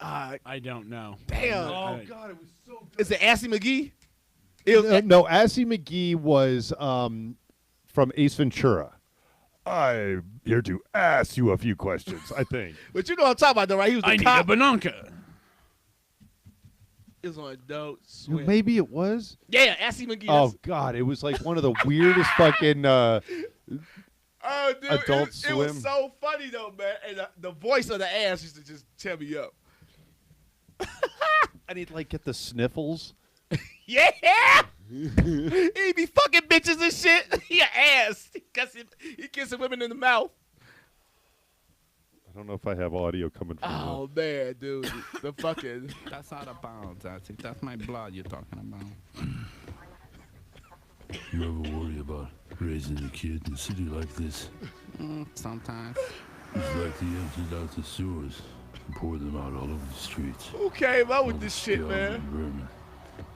I don't know. Damn. Oh, God, it was so good. Is it Assy McGee? It was, No, Assy McGee was from Ace Ventura. I'm here to ask you a few questions, I think. but you know what I'm talking about, though, right? He was the I need a cop. bananka. It was on Adult Swim. Maybe it was. Yeah, Assy McGee. Oh, God, it was like one of the weirdest fucking... Oh, dude, Adult it was Swim. so funny, though, man. And the voice of the ass used to just tear me up. I need to, like, get the sniffles. Yeah! He be fucking bitches and shit. He an ass. He kissing women in the mouth. I don't know if I have audio coming from Oh man, dude, the fucking. That's not a bound, that's it. That's my blood you're talking about. You ever worry about raising a kid in a city like this? Sometimes. It's like they emptied out the sewers and poured them out all over the streets. Who came up with All this the shit, scum man? and vermin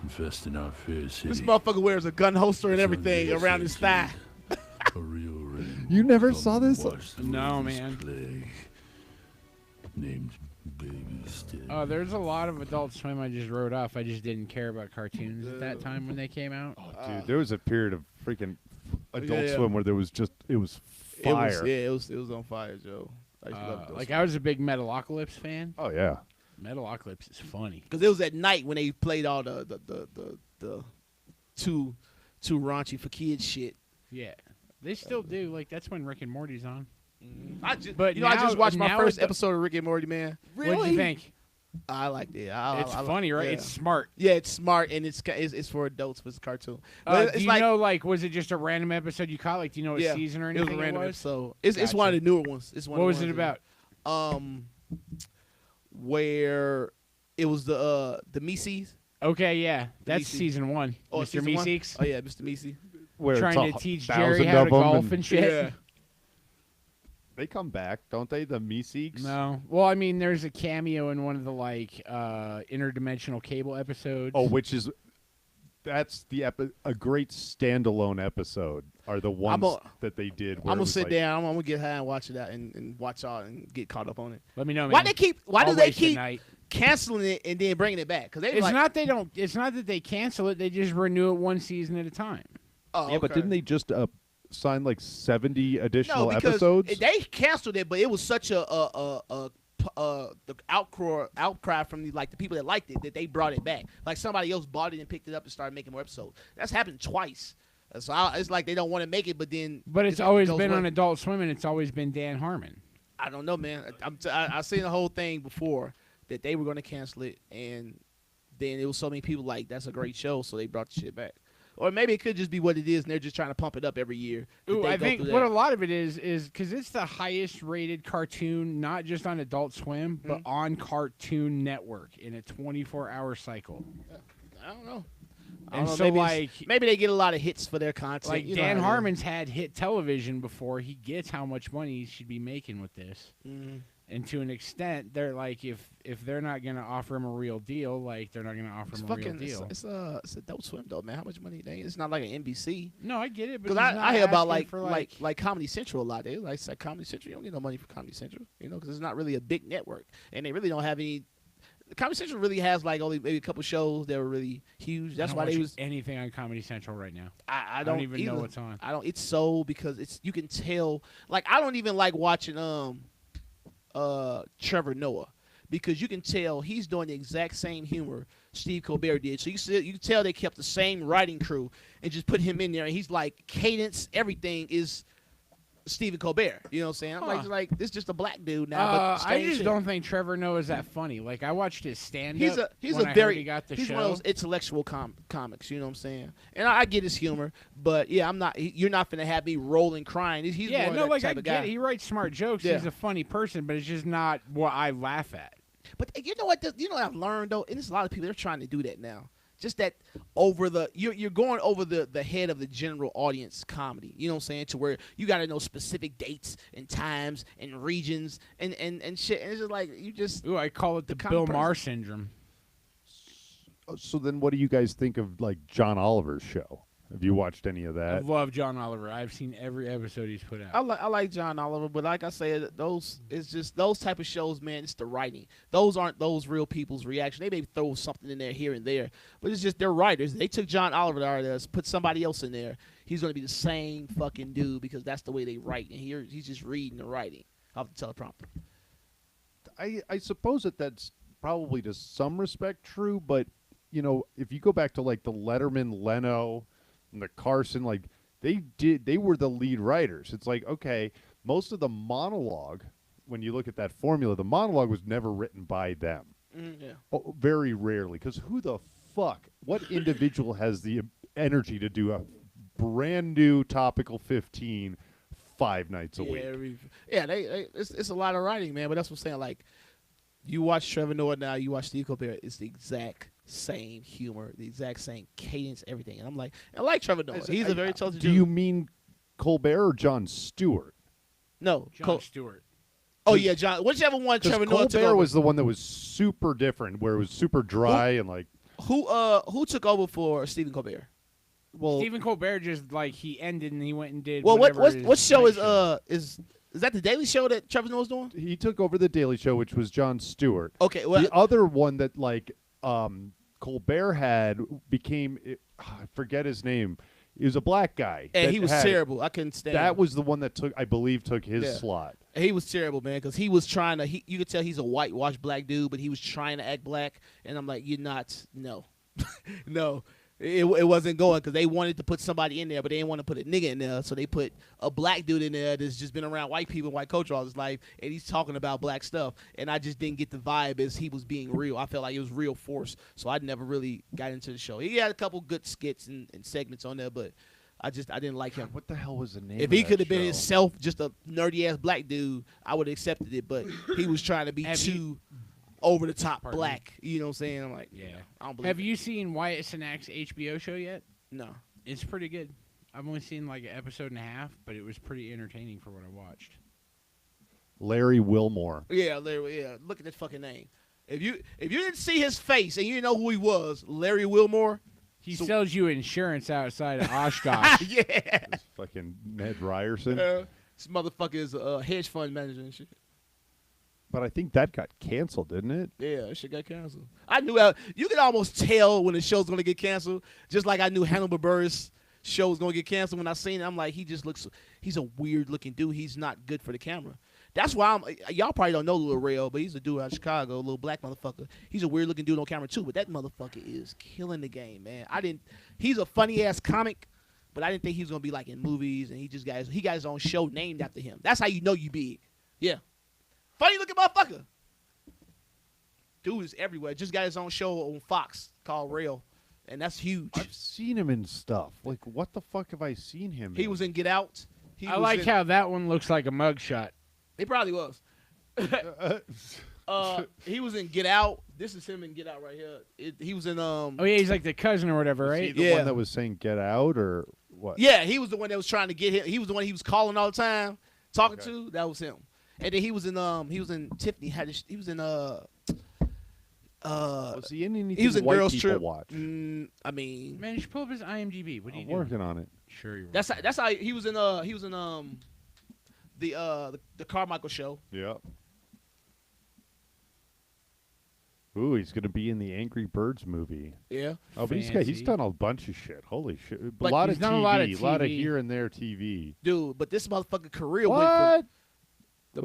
infesting our fair city. This motherfucker wears a gun holster and everything Someday around his thigh. a real rain. You never come saw and this? wash the No, way this man. Plague named Baby Stead. Oh, there's a lot of Adult Swim I just wrote off. I just didn't care about cartoons at that time when they came out. Dude, there was a period of freaking Adult yeah. Swim where there was just it was fire. It was on fire, Joe. I used to love those. Like I was a big Metalocalypse fan. Oh yeah. Metalocalypse is funny. Because it was at night when they played all the too raunchy for kids shit. Yeah, they still do. Like that's when Rick and Morty's on. I just, But I just now- watched my now first it- episode of Rick and Morty, man. What'd you think? I liked it. It's funny, right? Yeah. It's smart. Yeah, it's smart and it's for adults, but it's a cartoon. But Do you know, like, was it just a random episode you caught? Like, do you know what Yeah, season or it was anything a random was? episode. It's one of the newer ones. It's one. What of was the it ones about? Where it was the Mises. Okay, yeah, that's Meeseeks. season 1. Oh, Mr. season one? Meeseeks Oh yeah, Mr. Mises. Where trying it's to a teach 1,000 Jerry how of to them golf and shit. Yeah. They come back, don't they? The Meeseeks? No, well, I mean, there's a cameo in one of the like interdimensional cable episodes. Oh, which is that's a great standalone episode. Are the ones that they did. Where I'm it gonna was sit like, down. I'm gonna get high and watch it out and watch all and get caught up on it. Let me know, man. Why do I'll they waste a keep night. canceling it and then bringing it back? Because they It's like, not they don't. It's not that they cancel it. They just renew it one season at a time. oh, Yeah, but okay. didn't they just sign like 70 No, additional because episodes? they canceled it, but it was such the outcry from the people that liked it that they brought it back. Like somebody else bought it and picked it up and started making more episodes. That's happened twice. So it's like they don't want to make it, but then. But it's it always goes been away. on Adult Swim, and it's always been Dan Harmon. I don't know, man. I seen the whole thing before that they were going to cancel it, and then it was so many people like that's a great show, so they brought the shit back. Or maybe it could just be what it is, and they're just trying to pump it up every year. that Ooh, they I go think through what that. a lot of it is because it's the highest rated cartoon, not just on Adult Swim, but on Cartoon Network in a 24-hour cycle. I don't know. And so, maybe like, maybe they get a lot of hits for their content. like you know Dan how it is. Harmon's had hit television before. He gets how much money he should be making with this. Mhm. And to an extent, they're like, if they're not gonna offer him a real deal, like they're not gonna offer It's him a real fucking. deal. It's Adult Swim though, man. How much money? It's not like an NBC. No, I get it, but Because he's not I hear about asking like for, Comedy Central a lot. They like Comedy Central. You don't get no money for Comedy Central, because it's not really a big network, and they really don't have any. Comedy Central really has like only maybe a couple shows that were really huge. I That's don't why they watch was. anything on Comedy Central right now. I don't even know either. what's on. I don't. It's so because it's you can tell. Like I don't even like watching Trevor Noah because you can tell he's doing the exact same humor Steve Colbert did. So you can tell they kept the same writing crew and just put him in there. And he's like cadence, everything is Stephen Colbert. You know what I'm saying? I'm Huh. like this is just a black dude now. But I same just shit. don't think Trevor Noah is that funny. Like I watched his stand up. He's when a I very heard he got the he's show. one of those intellectual comics. You know what I'm saying? And I get his humor, but yeah, I'm not. You're not gonna have me rolling crying. He's yeah, more no, that like I type of get guy. it. He writes smart jokes. Yeah. He's a funny person, but it's just not what I laugh at. But you know what? You know what I've learned though, and there's a lot of people they're trying to do that now. Just that over the you're going over the head of the general audience comedy. You know what I'm saying? To where you got to know specific dates and times and regions and shit. And it's just like you just Ooh, I call it the kind Bill of Maher syndrome. So then, what do you guys think of like John Oliver's show? Have you watched any of I that? love John Oliver. I've seen every episode he's put out. I like John Oliver, but like I said, those it's just those type of shows, man. It's the writing. Those aren't those real people's reaction. They may throw something in there here and there, but it's just they're writers. They took John Oliver to put somebody else in there. He's gonna be the same fucking dude because that's the way they write, and he's just reading the writing off the teleprompter. I suppose that's probably to some respect true, but if you go back to like the Letterman, Leno, and the Carson, like they were the lead writers. It's like, okay, most of the monologue, when you look at that formula, the monologue was never written by them. Yeah. Very rarely, because who the fuck, what individual has the energy to do a brand new topical 15 5 nights a week. It's a lot of writing, man. But that's what I'm saying. Like, you watch Trevor Noah now, you watch Steve Colbert. It's the exact same humor, the exact same cadence, everything. And I'm like, I like Trevor Noah. He's a very intelligent. Do you mean Colbert or Jon Stewart? No, Jon Stewart. Oh yeah, John. Whichever one Trevor Noah took Colbert over. was the one that was super different, where it was super dry and like. Who took over for Stephen Colbert? Well, Stephen Colbert just like he ended and he went and did. Well, whatever his what show night is that the Daily Show that Trevor Noah's doing? he took over the Daily Show, which was Jon Stewart. Okay, well, The other one that like Colbert had became I forget his name. He was a black guy, and that he was had- terrible. I couldn't stand. That him. was the one that took his Yeah. slot. He was terrible, man, because he was trying to. You could tell he's a whitewashed black dude, but he was trying to act black, and I'm like, you're not. No, no. It wasn't going because they wanted to put somebody in there, but they didn't want to put a nigga in there, so they put a black dude in there that's just been around white people, white culture all his life, and he's talking about black stuff. And I just didn't get the vibe as he was being real. I felt like it was real force, so I never really got into the show. He had a couple good skits and segments on there, but I didn't like him. What the hell was the name? If of he that could have been show? himself, just a nerdy ass black dude, I would have accepted it. But he was trying to be Have too you- over the top Pardon me. black. You know what I'm saying? I'm like, Yeah. I don't believe Have it. you seen Wyatt Cenac's HBO show yet? No. It's pretty good. I've only seen like an episode and a half, but it was pretty entertaining for what I watched. Larry Wilmore. Yeah, Larry. Yeah, look at this fucking name. If you didn't see his face and you didn't know who he was, Larry Wilmore. He So- sells you insurance outside of Oshkosh. Yeah. This fucking Ned Ryerson. This motherfucker is a hedge fund manager and shit. But I think that got canceled, didn't it? Yeah, that shit got canceled. I knew you could almost tell when the show's gonna get canceled. Just like I knew Hannibal Buress show was gonna get canceled when I seen it. I'm like, he's a weird looking dude. He's not good for the camera. That's why y'all probably don't know Lil Rail, but he's a dude out of Chicago, a little black motherfucker. He's a weird looking dude on camera too, but that motherfucker is killing the game, man. He's a funny ass comic, but I didn't think he was gonna be like in movies, and he got his own show named after him. That's how you know you big. Yeah. Funny looking motherfucker. Dude is everywhere. Just got his own show on Fox called Rail, and that's huge. I've seen him in stuff. Like, what the fuck have I seen him He in? was in Get Out. I like how that one looks like a mugshot. He probably was. He was in Get Out. This is him in Get Out right here. He was in Oh yeah, he's like the cousin or whatever, Was he right? the Yeah. one that was saying "Get Out" or what? Yeah, he was the one that was trying to get him. He was the one he was calling all the time, talking Okay. to. That was him. And then he was in Tiffany he was in Was he in anything he was in white Girls people Trip. watch? I mean, Man, you should pull up his IMDb. What are you I'm doing? working on it. Sure, you're. that's how he was in the Carmichael show. Yep. Ooh, he's gonna be in the Angry Birds movie. Yeah. Oh, but he's Fancy. done a bunch of shit. Holy shit! A Like, lot he's of done TV, a lot of a lot of TV. here and there TV. Dude, but this motherfucker career What? the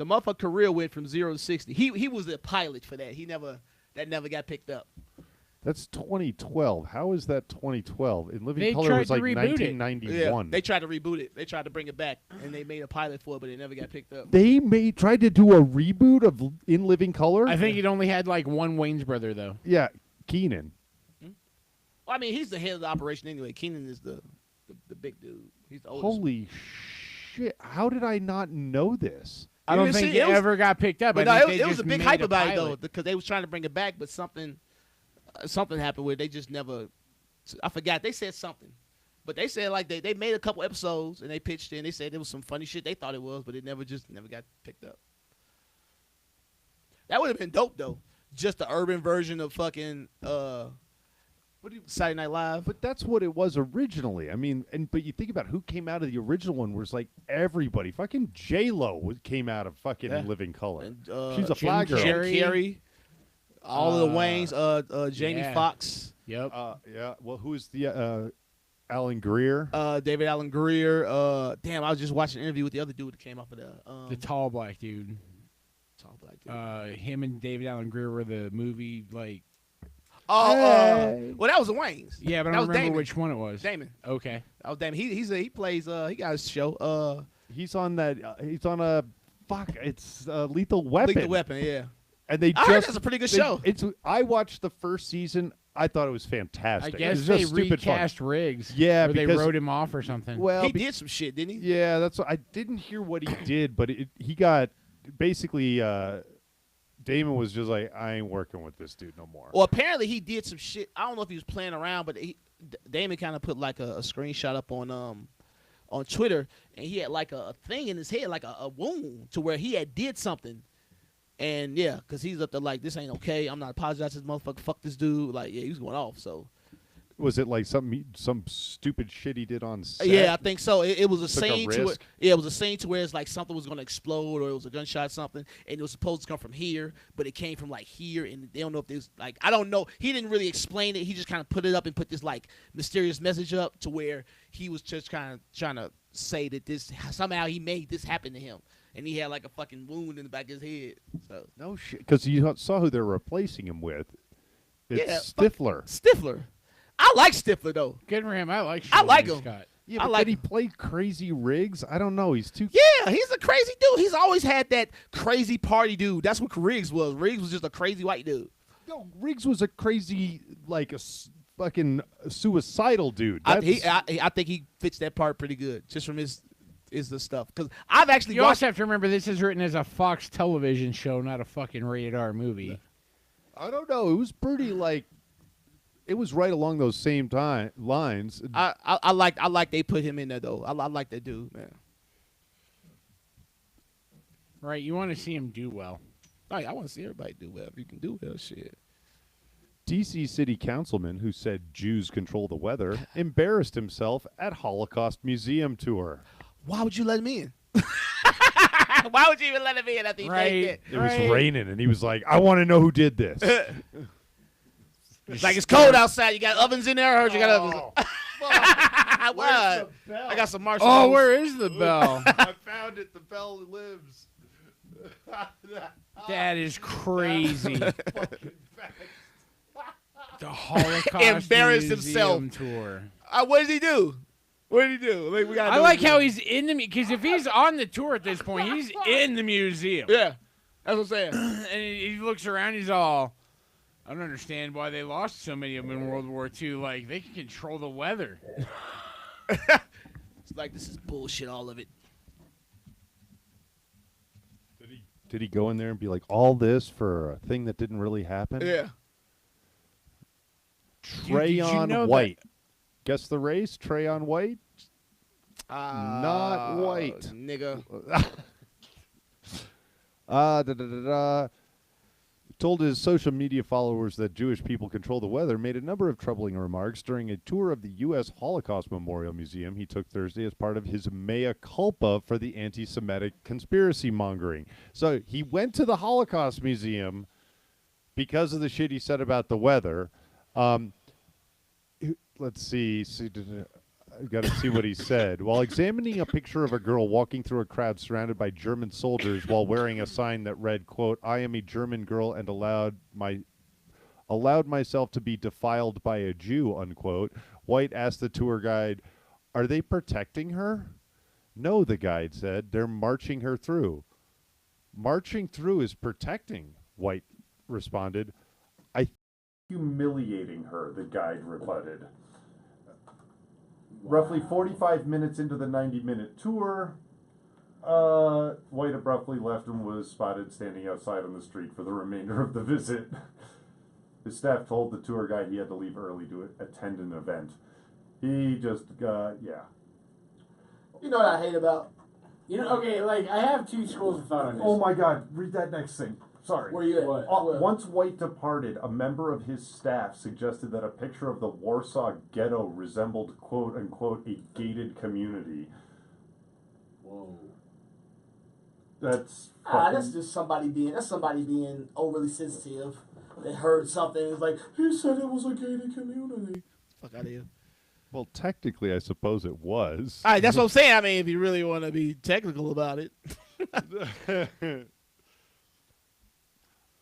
motherfucker career went from 0 to 60. He was a pilot for that. That never got picked up. That's 2012. How is that 2012? In Living They Color tried was to like reboot it. 1991. They tried to reboot it. They tried to bring it back, and they made a pilot for it, but it never got picked up. They tried to do a reboot of In Living Color. I think it only had like one Wayne's brother though. Yeah, Keenan. Well, I mean, he's the head of the operation anyway. Keenan is the big dude. He's the oldest. Holy shit! How did I not know this? I You don't didn't think see it it? It was- ever got picked up. But I no, think it they was a just big made hype about it though, pilot. because they was trying to bring it back, but something happened where they just never. I forgot. They said something, but they said like they made a couple episodes and they pitched in. They said there was some funny shit they thought it was, but it never got picked up. That would have been dope though. Just the urban version of fucking Saturday Night Live. But that's what it was originally. I mean, but you think about who came out of the original one was like everybody. Fucking J-Lo came out of fucking Yeah. Living Color. And, She's a Jim fly girl. Carrey. Jim Carrey. All of the Waynes. Jamie yeah. Foxx. Yep. Yeah. Well, who's the Alan Greer? David Allen Greer. Damn, I was just watching an interview with the other dude that came off of the the tall black dude. tall black dude. Him and David Allen Greer were the movie like. Well, that was the Waynes. Yeah, but I That don't was remember Damon. which one it was. Damon. Okay. That was Damon. He plays. He got his show. He's on that. He's on a. Fuck! It's Lethal Weapon. Lethal Weapon. Yeah. And they I heard just that's a pretty good they- show. It's. I watched the first season. I thought it was I fantastic. guess it's they just stupid fun. recast Riggs. Yeah, or they because- wrote him off or something. Well, He did some shit, didn't he? yeah, that's what, I didn't hear what he did, but he got basically Damon was just like, I ain't working with this dude no more. Well, apparently he did some shit. I don't know if he was playing around, but Damon kind of put like a screenshot up on Twitter, and he had like a thing in his head, like a wound, to where he had did something. And yeah, because he's up there like, this ain't okay. I'm not apologizing to this motherfucker. Fuck this dude. Like, yeah, he was going off. So Was it like some stupid shit he did on set? yeah, I think so. It was a Took a scene to risk? it was a scene to where it's like something was going to explode, or it was a gunshot, or something, and it was supposed to come from here, but it came from like here, and they don't know if there's like, I don't know. He didn't really explain it. He just kind of put it up and put this like mysterious message up to where he was just kind of trying to say that this somehow he made this happen to him, and he had like a fucking wound in the back of his head. So No shit. Because you saw who they're replacing him with. It's Yeah, Stifler. Stifler, I like Stifler though. Good for him. I like. I like Sheldon him. Scott. Yeah, I but like did he play Crazy Riggs? I don't know. He's too. Yeah, he's a crazy dude. He's always had that crazy party dude. That's what Riggs was. Riggs was just a crazy white dude. No, Riggs was a crazy, like fucking suicidal dude. I That's- think he fits that part pretty good, just from his the stuff. Because I've actually You watched. also have to remember this is written as a Fox television show, not a fucking rated R movie. I don't know. It was pretty like. It was right along those same lines. I like they put him in there though. I like that dude, man. Right? You want to see him do well. Like, I want to see everybody do well. If you can do well, shit. D.C. City Councilman who said Jews control the weather embarrassed himself at Holocaust Museum tour. Why would you let him in? Why would you even let him in after he Right. faked It was Right. raining, and he was like, "I want to know who did this." it? Like, it's cold outside. You got ovens in there. I heard you got ovens. Oh, What? bell? I got some marshmallows. Oh, where is the bell? I found it. The bell lives. That is crazy. Fucking fact. The Holocaust Embarrassed Museum himself. tour. What did he do? What did he do? Like, we gotta I know like what he how did. he's in the because if he's on the tour at this point, he's in the museum. Yeah, that's what I'm saying. And he looks around, he's all, I don't understand why they lost so many of them in World War II. Like, they can control the weather. It's like, this is bullshit, all of it. Did he go in there and be like, "All this for a thing that didn't really happen"? Yeah. Trey you on know that- White. Guess the race. Trey on White. Not white. Nigga. Told his social media followers that Jewish people control the weather, made a number of troubling remarks during a tour of the U.S. Holocaust Memorial Museum he took Thursday as part of his mea culpa for the anti-Semitic conspiracy mongering. So he went to the Holocaust Museum because of the shit he said about the weather. Let's see. I've got to see what he said. While examining a picture of a girl walking through a crowd surrounded by German soldiers while wearing a sign that read, quote, "I am a German girl and allowed myself to be defiled by a Jew," unquote, White asked the tour guide, "Are they protecting her?" "No," the guide said. "They're marching her through." "Marching through is protecting," White responded. Humiliating her, the guide rebutted. Roughly 45 minutes into the 90-minute tour, White abruptly left and was spotted standing outside on the street for the remainder of the visit. His staff told the tour guide he had to leave early to attend an event. He just, yeah. You know what I hate about? You know, okay, like, I have two schools of thought on this. Oh my God, read that next thing. Sorry. Where you at? What? Once White departed, a member of his staff suggested that a picture of the Warsaw Ghetto resembled, quote-unquote, a gated community. Whoa. That's That's just somebody being overly sensitive. They heard something. It's like, he said it was a gated community. Fuck out of here. Well, technically, I suppose it was. All right, that's what I'm saying. I mean, if you really want to be technical about it.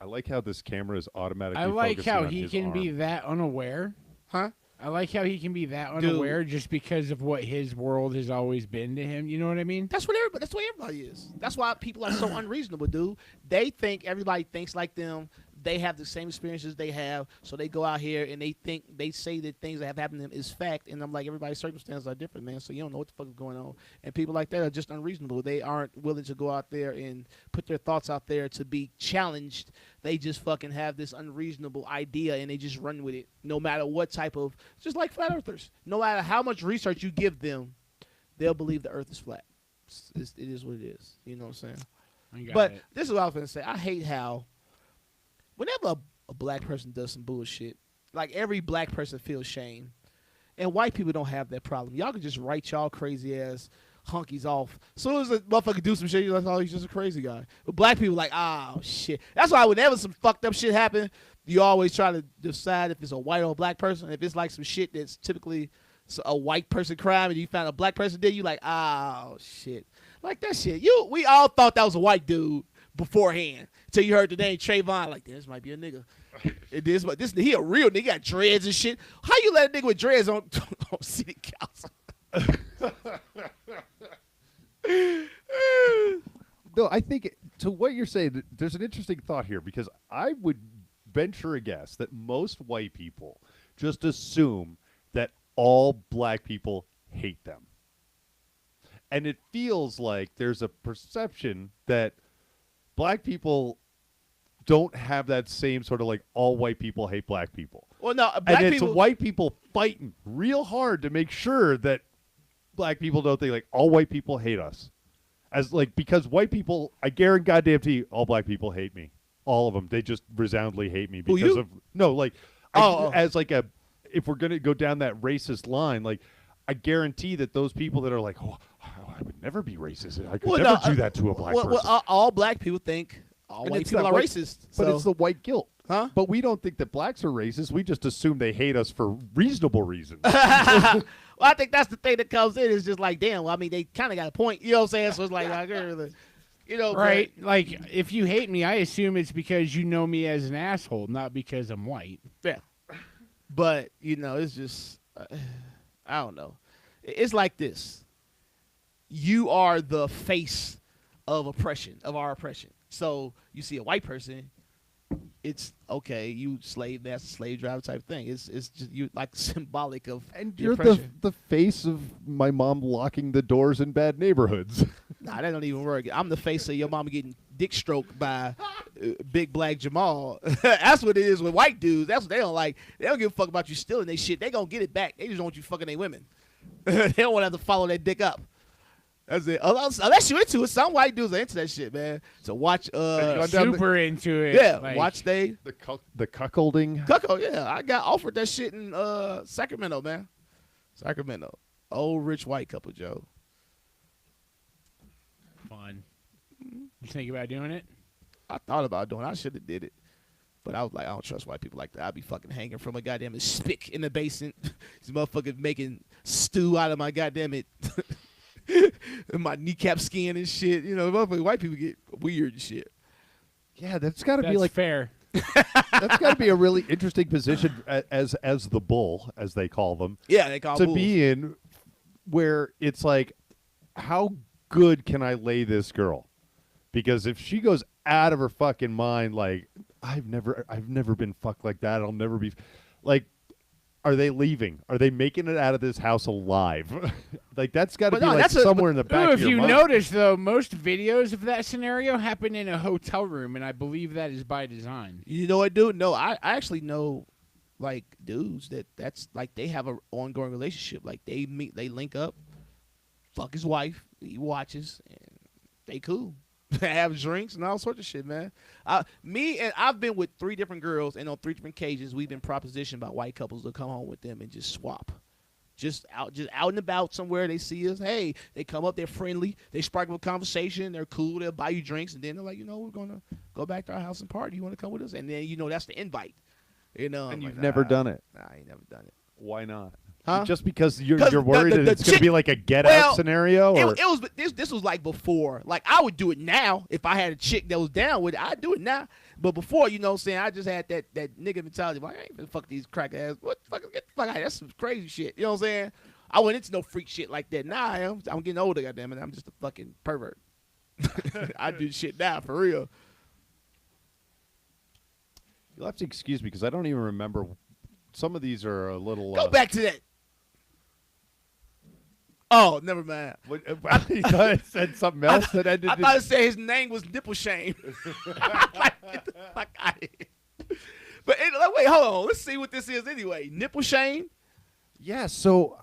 I like how this camera is automatically I like focusing how on he his can be arm. that unaware. Huh? I like how he can be that Dude. unaware just because of what his world has always been to him. You know what I mean? That's what everybody is. That's why people are so unreasonable, dude. They think everybody thinks like them. they have the same experiences they have, so they go out here and they say that things that have happened to them is fact, and I'm like, everybody's circumstances are different, man, so you don't know what the fuck is going on. And people like that are just unreasonable. They aren't willing to go out there and put their thoughts out there to be challenged. They just fucking have this unreasonable idea and they just run with it, no matter what type of, just like flat earthers. No matter how much research you give them, they'll believe the earth is flat. It is what it is. You know what I'm saying? But this is what I was going to say. I hate how whenever a black person does some bullshit, like every black person feels shame. And white people don't have that problem. Y'all can just write y'all crazy ass hunkies off. As soon as a motherfucker do some shit, you're like, oh, he's just a crazy guy. But black people like, oh, shit. That's why whenever some fucked up shit happen, you always try to decide if it's a white or a black person. If it's like some shit that's typically a white person crime and you found a black person did, you like, oh, shit. Like that shit. We all thought that was a white dude beforehand until you heard the name Trayvon. Like, this might be a nigga. It is, but he a real nigga. He got dreads and shit. How you let a nigga with dreads on city council? No, I think to what you're saying, there's an interesting thought here because I would venture a guess that most white people just assume that all black people hate them. And it feels like there's a perception that black people don't have that same sort of like all white people hate black people. Well, no, black and it's people, white people fighting real hard to make sure that black people don't think like all white people hate us. As like because white people, I guarantee goddamn you, all black people hate me. All of them. They just resoundingly hate me because of no, like as like a if we're gonna go down that racist line, like I guarantee that those people that are like, oh, I would never be racist. I could never do that to a black person. All black people think all white people are racist. But it's the white guilt. Huh? But we don't think that blacks are racist. We just assume they hate us for reasonable reasons. Well, I think that's the thing that comes in. Is just like, damn. Well, I mean, they kind of got a point. You know what I'm saying? So it's like, you know, right? Like, if you hate me, I assume it's because you know me as an asshole, not because I'm white. Yeah. But you know, it's just, I don't know. It's like this. You are the face of oppression, of our oppression. So you see a white person, it's okay. You slave, that's a slave driver type thing. It's just you like symbolic of. And the you're oppression. the face of my mom locking the doors in bad neighborhoods. Nah, that don't even work. I'm the face of your mama getting dick stroked by big black Jamal. That's what it is with white dudes. That's what they don't like. They don't give a fuck about you stealing their shit. They gonna get it back. They just don't want you fucking their women. They don't want to have to follow that dick up. That's it. Unless you're into it. Some white dudes are into that shit, man. So watch. Super into it. Yeah, like, watch the cuckolding. Cuckold, yeah. I got offered that shit in Sacramento, man. Sacramento. Old rich white couple, Joe. Fun. You think about doing it? I thought about doing it. I should have did it. But I was like, I don't trust white people like that. I'd be fucking hanging from a goddamn spick in the basement. These motherfuckers making stew out of my goddamn it. My kneecap skin and shit. You know, motherfucking white people get weird and shit. Yeah, that's got to be That's like fair. that's got to be a really interesting position as the bull, as they call them. Yeah, they call to bulls. be in, where it's like, how good can I lay this girl? Because if she goes out of her fucking mind, like I've never been fucked like that. I'll never be, like, are they leaving? Are they making it out of this house alive? Like that's got to be like somewhere in the back. If of your you mind. notice, though, most videos of that scenario happen in a hotel room, and I believe that is by design. You know what, dude? No, I actually know, like, dudes that's like they have an ongoing relationship. Like they meet, they link up, fuck his wife, he watches, and they cool. Have drinks and all sorts of shit, man. I've been with 3 different girls, and on 3 different occasions, we've been propositioned by white couples to come home with them and just swap. Just out and about somewhere, they see us. Hey, they come up, they're friendly, they spark up a conversation, they're cool, they'll buy you drinks, and then they're like, you know, we're gonna go back to our house and party. You want to come with us? And then you know that's the invite. You know, And I'm you've like, never done it. Nah, I ain't never done it. Why not? Huh? Just because you're 'Cause worried that it's going to be like a get out scenario? Or? It was this was like before. Like I would do it now if I had a chick that was down with it. I'd do it now. But before, you know what I'm saying, I just had that nigga mentality. Like, I ain't finna fuck these crack ass. What the fuck? Get the fuck out. That's some crazy shit. You know what I'm saying? I went into no freak shit like that. Nah, I'm getting older, goddamn it. I'm just a fucking pervert. I do shit now for real. You'll have to excuse me because I don't even remember. Some of these are a little. Go back to that. Oh, never mind. I thought it said something else that ended. I thought it said his name was Nipple Shame. Like, get the fuck out of here. But wait, hold on. Let's see what this is anyway. Nipple Shame? Yeah, so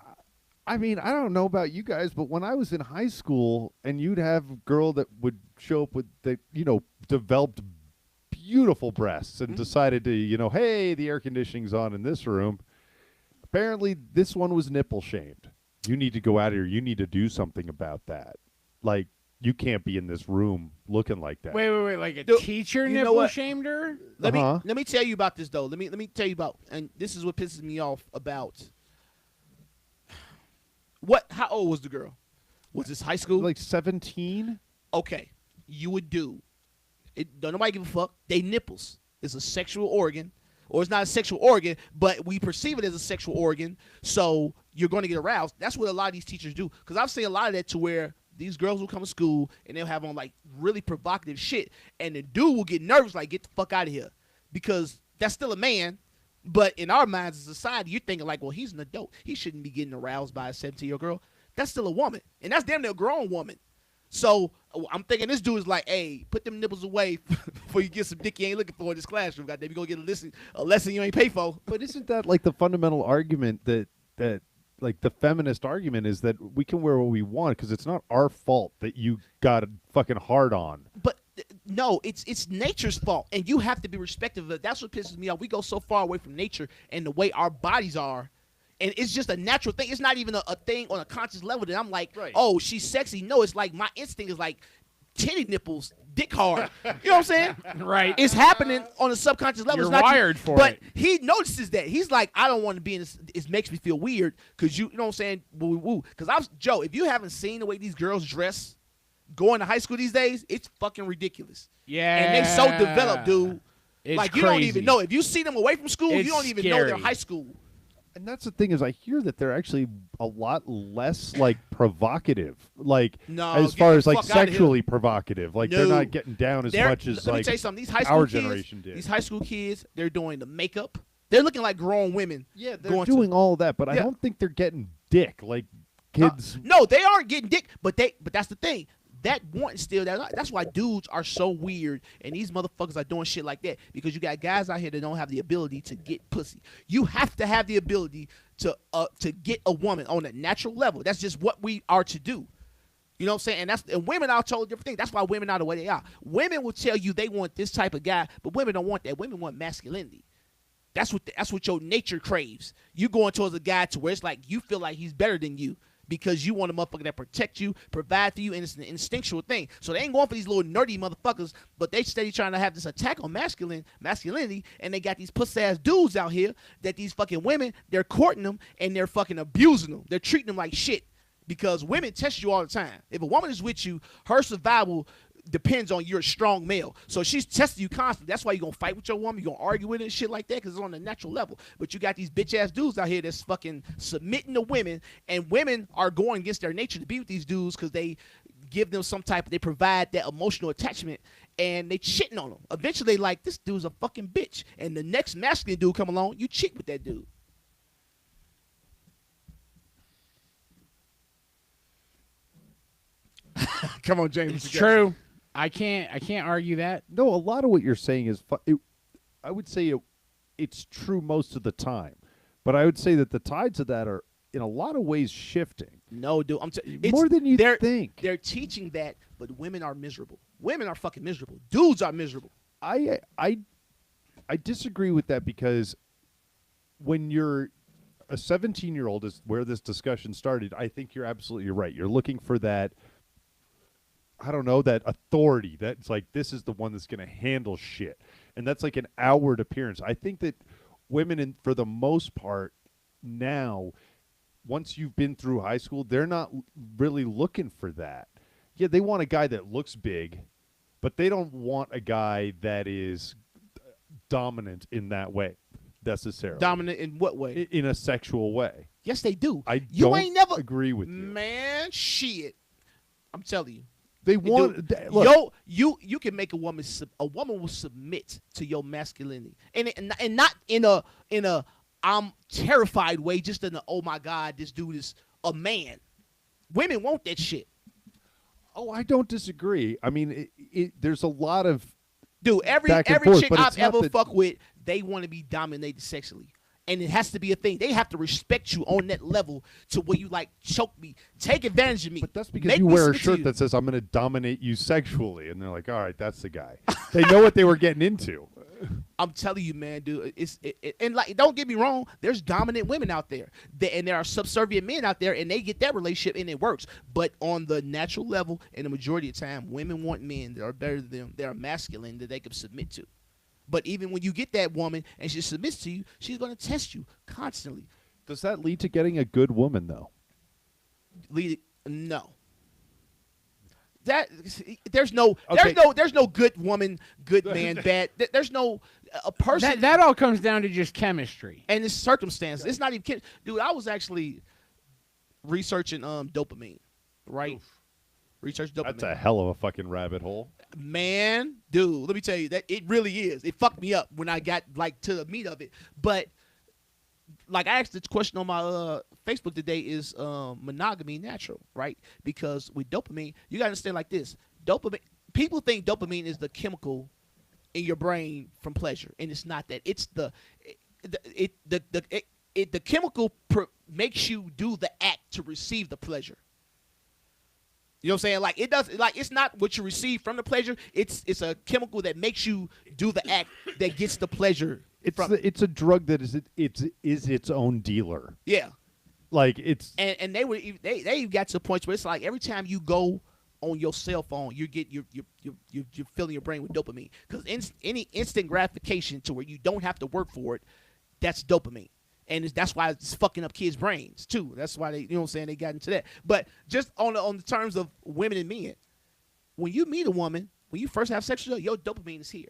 I mean, I don't know about you guys, but when I was in high school and you'd have a girl that would show up with the, developed beautiful breasts and decided to, hey, the air conditioning's on in this room. Apparently this one was nipple shamed. You need to go out here. You need to do something about that. Like, you can't be in this room looking like that. Wait. Like a Dude, teacher you know nipple what? shamed her? Let me tell you about this though. Let me tell you about, and this is what pisses me off about. How old was the girl? Was this high school? Like 17? Okay. You would do. Don't nobody give a fuck. They nipples. It's a sexual organ. Or it's not a sexual organ, but we perceive it as a sexual organ, so you're going to get aroused. That's what a lot of these teachers do. Because I've seen a lot of that to where these girls will come to school and they'll have on like really provocative shit, and the dude will get nervous, like, get the fuck out of here. Because that's still a man, but in our minds as a society, you're thinking like, well, he's an adult. He shouldn't be getting aroused by a 17-year-old girl. That's still a woman, and that's damn near a grown woman. So I'm thinking this dude is like, hey, put them nipples away before you get some dick you ain't looking for in this classroom. Goddamn, you gonna get a lesson you ain't pay for. But isn't that like the fundamental argument that like the feminist argument is that we can wear what we want because it's not our fault that you got a fucking hard on. But no, it's nature's fault, and you have to be respectful of it. That's what pisses me off. We go so far away from nature and the way our bodies are. And it's just a natural thing. It's not even a thing on a conscious level that I'm like, oh, she's sexy. No, it's like my instinct is like titty nipples, dick hard. You know what I'm saying? Right. It's happening on a subconscious level. You're It's not wired for but it. he notices that. He's like, I don't want to be in this. It makes me feel weird because you know what I'm saying? Woo woo. Because Joe, if you haven't seen the way these girls dress going to high school these days, it's fucking ridiculous. Yeah. And they so developed, dude. It's like you crazy. don't even know. If you see them away from school, It's you don't even know they're scary. high school. And that's the thing is I hear that they're actually a lot less like provocative, like No, as get far the as like fuck outta here. sexually provocative. Like they're No. not getting down as much as let me like tell you something. These high school our kids, generation did. These high school kids, they're doing the makeup. They're looking like grown women. Yeah, they're going doing all that, but I Yeah. don't think they're getting dick like kids. No, they aren't getting dick, but that's the thing. That wanting still that's why dudes are so weird and these motherfuckers are doing shit like that because you got guys out here that don't have the ability to get pussy. You have to have the ability to get a woman on a natural level. That's just what we are to do. You know what I'm saying? And women are totally different thing. That's why women are the way they are. Women will tell you they want this type of guy, but women don't want that. Women want masculinity. That's what your nature craves. You going towards a guy to where it's like you feel like he's better than you because you want a motherfucker that protect you, provide for you, and it's an instinctual thing. So they ain't going for these little nerdy motherfuckers, but they steady trying to have this attack on masculinity, and they got these pussy-ass dudes out here that these fucking women, they're courting them, and they're fucking abusing them. They're treating them like shit because women test you all the time. If a woman is with you, her survival depends on you're a strong male. So she's testing you constantly. That's why you're going to fight with your woman. You're going to argue with her and shit like that because it's on a natural level. But you got these bitch-ass dudes out here that's fucking submitting to women, and women are going against their nature to be with these dudes because they give them they provide that emotional attachment, and they shitting on them. Eventually, they like, this dude's a fucking bitch. And the next masculine dude come along, you cheat with that dude. Come on, James. It's true. I can't argue that. No, a lot of what you're saying is I would say it's true most of the time, but I would say that the tides of that are in a lot of ways shifting. No, dude. More than you think. They're teaching that, but women are miserable. Women are fucking miserable. Dudes are miserable. I disagree with that because when you're a 17-year-old is where this discussion started. I think you're absolutely right. You're looking for that, I don't know, that authority. That's like, this is the one that's going to handle shit. And that's like an outward appearance. I think that women, for the most part, now, once you've been through high school, they're not really looking for that. Yeah, they want a guy that looks big, but they don't want a guy that is dominant in that way, necessarily. Dominant in what way? In a sexual way. Yes, they do. I you don't ain't never agree with you. Man, shit. I'm telling you. They want You can make a woman will submit to your masculinity, and not in a I'm terrified way, just in a oh my god, this dude is a man. Women want that shit. Oh, I don't disagree. I mean, there's a lot of dude. Every forth, chick I've ever fucked with, they want to be dominated sexually. And it has to be a thing. They have to respect you on that level to where you like choke me, take advantage of me. But that's because you wear a shirt that says "I'm going to dominate you sexually," and they're like, "All right, that's the guy." They know what they were getting into. I'm telling you, man, dude. And like, don't get me wrong. There's dominant women out there, and there are subservient men out there, and they get that relationship and it works. But on the natural level, and the majority of the time, women want men that are better than them. They are masculine that they can submit to. But even when you get that woman and she submits to you, she's going to test you constantly. Does that lead to getting a good woman, though? No. There's no good woman, good man, bad. There's no a person. That all comes down to just chemistry and it's circumstances. It's not even dude. I was actually researching dopamine, right? Oof. Research dopamine. That's a hell of a fucking rabbit hole. Man, dude, let me tell you that it really is. It fucked me up when I got like to the meat of it. But like I asked this question on my Facebook today, is monogamy natural, right? Because with dopamine, you gotta understand like this. Dopamine, people think dopamine is the chemical in your brain from pleasure, and it's not that. It's the chemical makes you do the act to receive the pleasure. You know what I'm saying? Like it does. Like it's not what you receive from the pleasure. It's a chemical that makes you do the act that gets the pleasure. It's a drug that is its own dealer. Yeah, like it's and they got to the point where it's like every time you go on your cell phone, you're filling your brain with dopamine because any instant gratification to where you don't have to work for it, that's dopamine. And that's why it's fucking up kids' brains too. That's why they they got into that. But just on the terms of women and men, when you meet a woman, when you first have sex with her, your dopamine is here.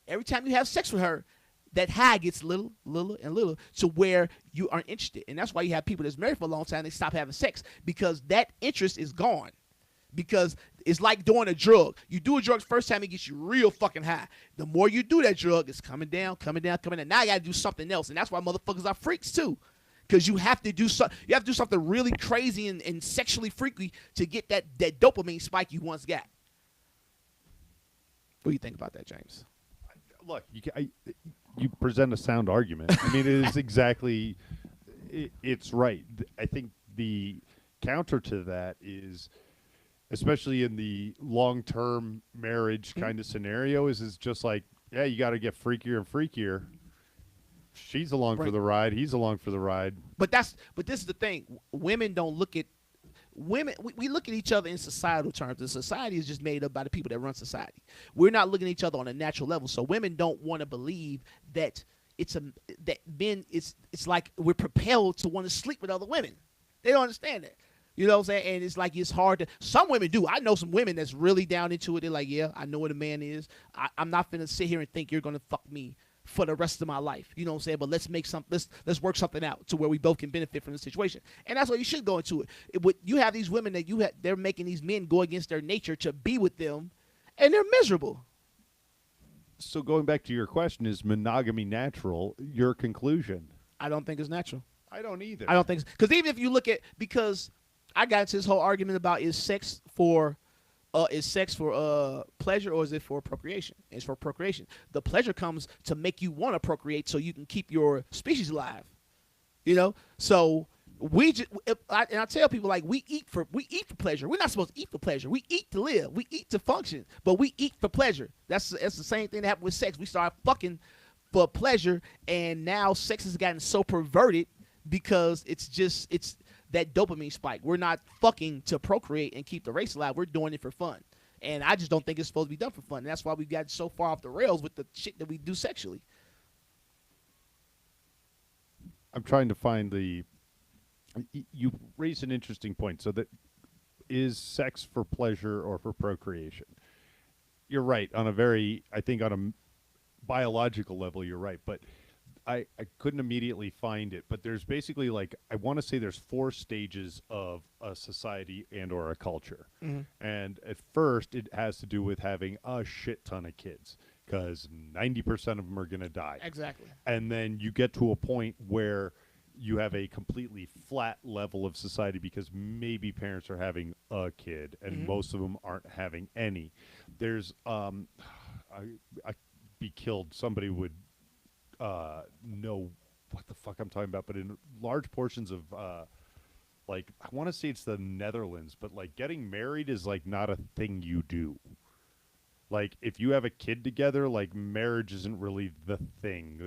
Every time you have sex with her, that high gets little to where you aren't interested. And that's why you have people that's married for a long time, they stop having sex because that interest is gone. Because it's like doing a drug. You do a drug the first time, it gets you real fucking high. The more you do that drug, it's coming down. Now you gotta do something else. And that's why motherfuckers are freaks too. Because you have to do something really crazy and sexually freaky to get that dopamine spike you once got. What do you think about that, James? Look, you present a sound argument. I mean, it is exactly, it's right. I think the counter to that is, especially in the long-term marriage kind of scenario, is just like, yeah, you got to get freakier and freakier. She's along for the ride. He's along for the ride. But this is the thing. Women don't look at women. We look at each other in societal terms. The society is just made up by the people that run society. We're not looking at each other on a natural level. So women don't want to believe that it's like we're propelled to want to sleep with other women. They don't understand that. You know what I'm saying? And it's like it's hard to. Some women do. I know some women that's really down into it. They're like, yeah, I know what a man is. I'm not finna sit here and think you're gonna fuck me for the rest of my life. You know what I'm saying? But let's work something out to where we both can benefit from the situation. And that's why you should go into it. You have these women that they're making these men go against their nature to be with them, and they're miserable. So going back to your question, is monogamy natural? Your conclusion? I don't think it's natural. I don't either. I don't think so. Because even if you look at I got into this whole argument about is sex for pleasure or is it for procreation? It's for procreation. The pleasure comes to make you want to procreate so you can keep your species alive. You know, so I tell people like we eat for pleasure. We're not supposed to eat for pleasure. We eat to live. We eat to function, but we eat for pleasure. That's the same thing that happened with sex. We start fucking for pleasure, and now sex has gotten so perverted because it's that dopamine spike. We're not fucking to procreate and keep the race alive. We're doing it for fun. And I just don't think it's supposed to be done for fun. And that's why we've gotten so far off the rails with the shit that we do sexually. I'm trying to find you raise an interesting point. So that is sex for pleasure or for procreation? You're right. On a biological level, you're right. But I couldn't immediately find it, but there's basically like I want to say there's 4 stages of a society and or a culture. And at first it has to do with having a shit ton of kids because 90% of them are going to die. Exactly. And then you get to a point where you have a completely flat level of society because maybe parents are having a kid and most of them aren't having any. There's I be killed. Somebody would know what the fuck I'm talking about, but in large portions of like I want to say it's the Netherlands, but like getting married is like not a thing you do. Like if you have a kid together, like marriage isn't really the thing.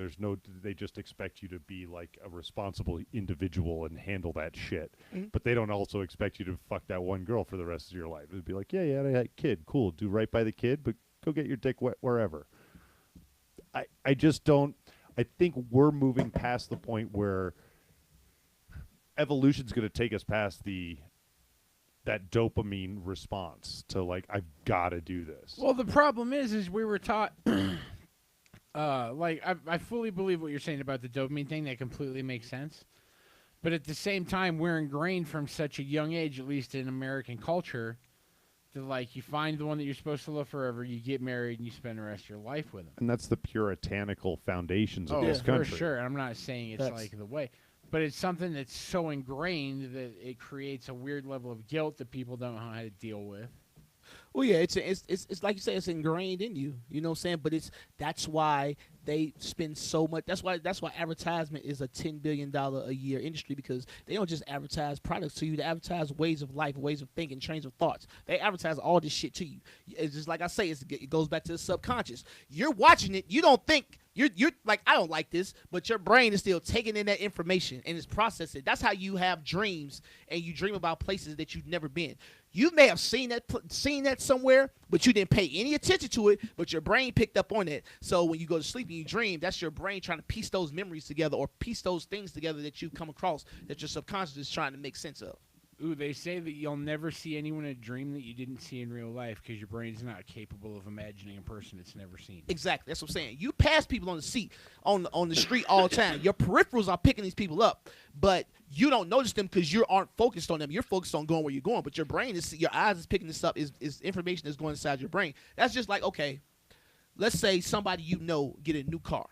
They just expect you to be like a responsible individual and handle that shit. But they don't also expect you to fuck that one girl for the rest of your life. It'd be like, yeah, I had a kid, cool, do right by the kid, but go get your dick wet wherever. I just don't. I think we're moving past the point where evolution's going to take us past that dopamine response to like I've got to do this. Well, the problem is we were taught. Like I fully believe what you're saying about the dopamine thing. That completely makes sense. But at the same time, we're ingrained from such a young age, at least in American culture, that like you find the one that you're supposed to love forever, you get married, and you spend the rest of your life with them. And that's the puritanical foundations of Oh, this for country. sure. I'm not saying it's like the way, but it's something that's so ingrained that it creates a weird level of guilt that people don't know how to deal with. Well, yeah, it's like you say, it's ingrained in you. You know what I'm saying? But that's why they spend so much. That's why advertisement is a $10 billion a year industry, because they don't just advertise products to you. They advertise ways of life, ways of thinking, trains of thoughts. They advertise all this shit to you. It's just like I say, it goes back to the subconscious. You're watching it. You don't think. You're like, I don't like this, but your brain is still taking in that information and it's processing. That's how you have dreams, and you dream about places that you've never been. You may have seen that somewhere, but you didn't pay any attention to it, but your brain picked up on it. So when you go to sleep and you dream, that's your brain trying to piece those memories together or piece those things together that you've come across that your subconscious is trying to make sense of. Ooh, they say that you'll never see anyone in a dream that you didn't see in real life because your brain's not capable of imagining a person it's never seen. Exactly. That's what I'm saying. You pass people on the seat, on the street all the time. Your peripherals are picking these people up, but you don't notice them because you aren't focused on them. You're focused on going where you're going, but your eyes is picking this up, is information that's going inside your brain. That's just like, okay, let's say somebody get a new car.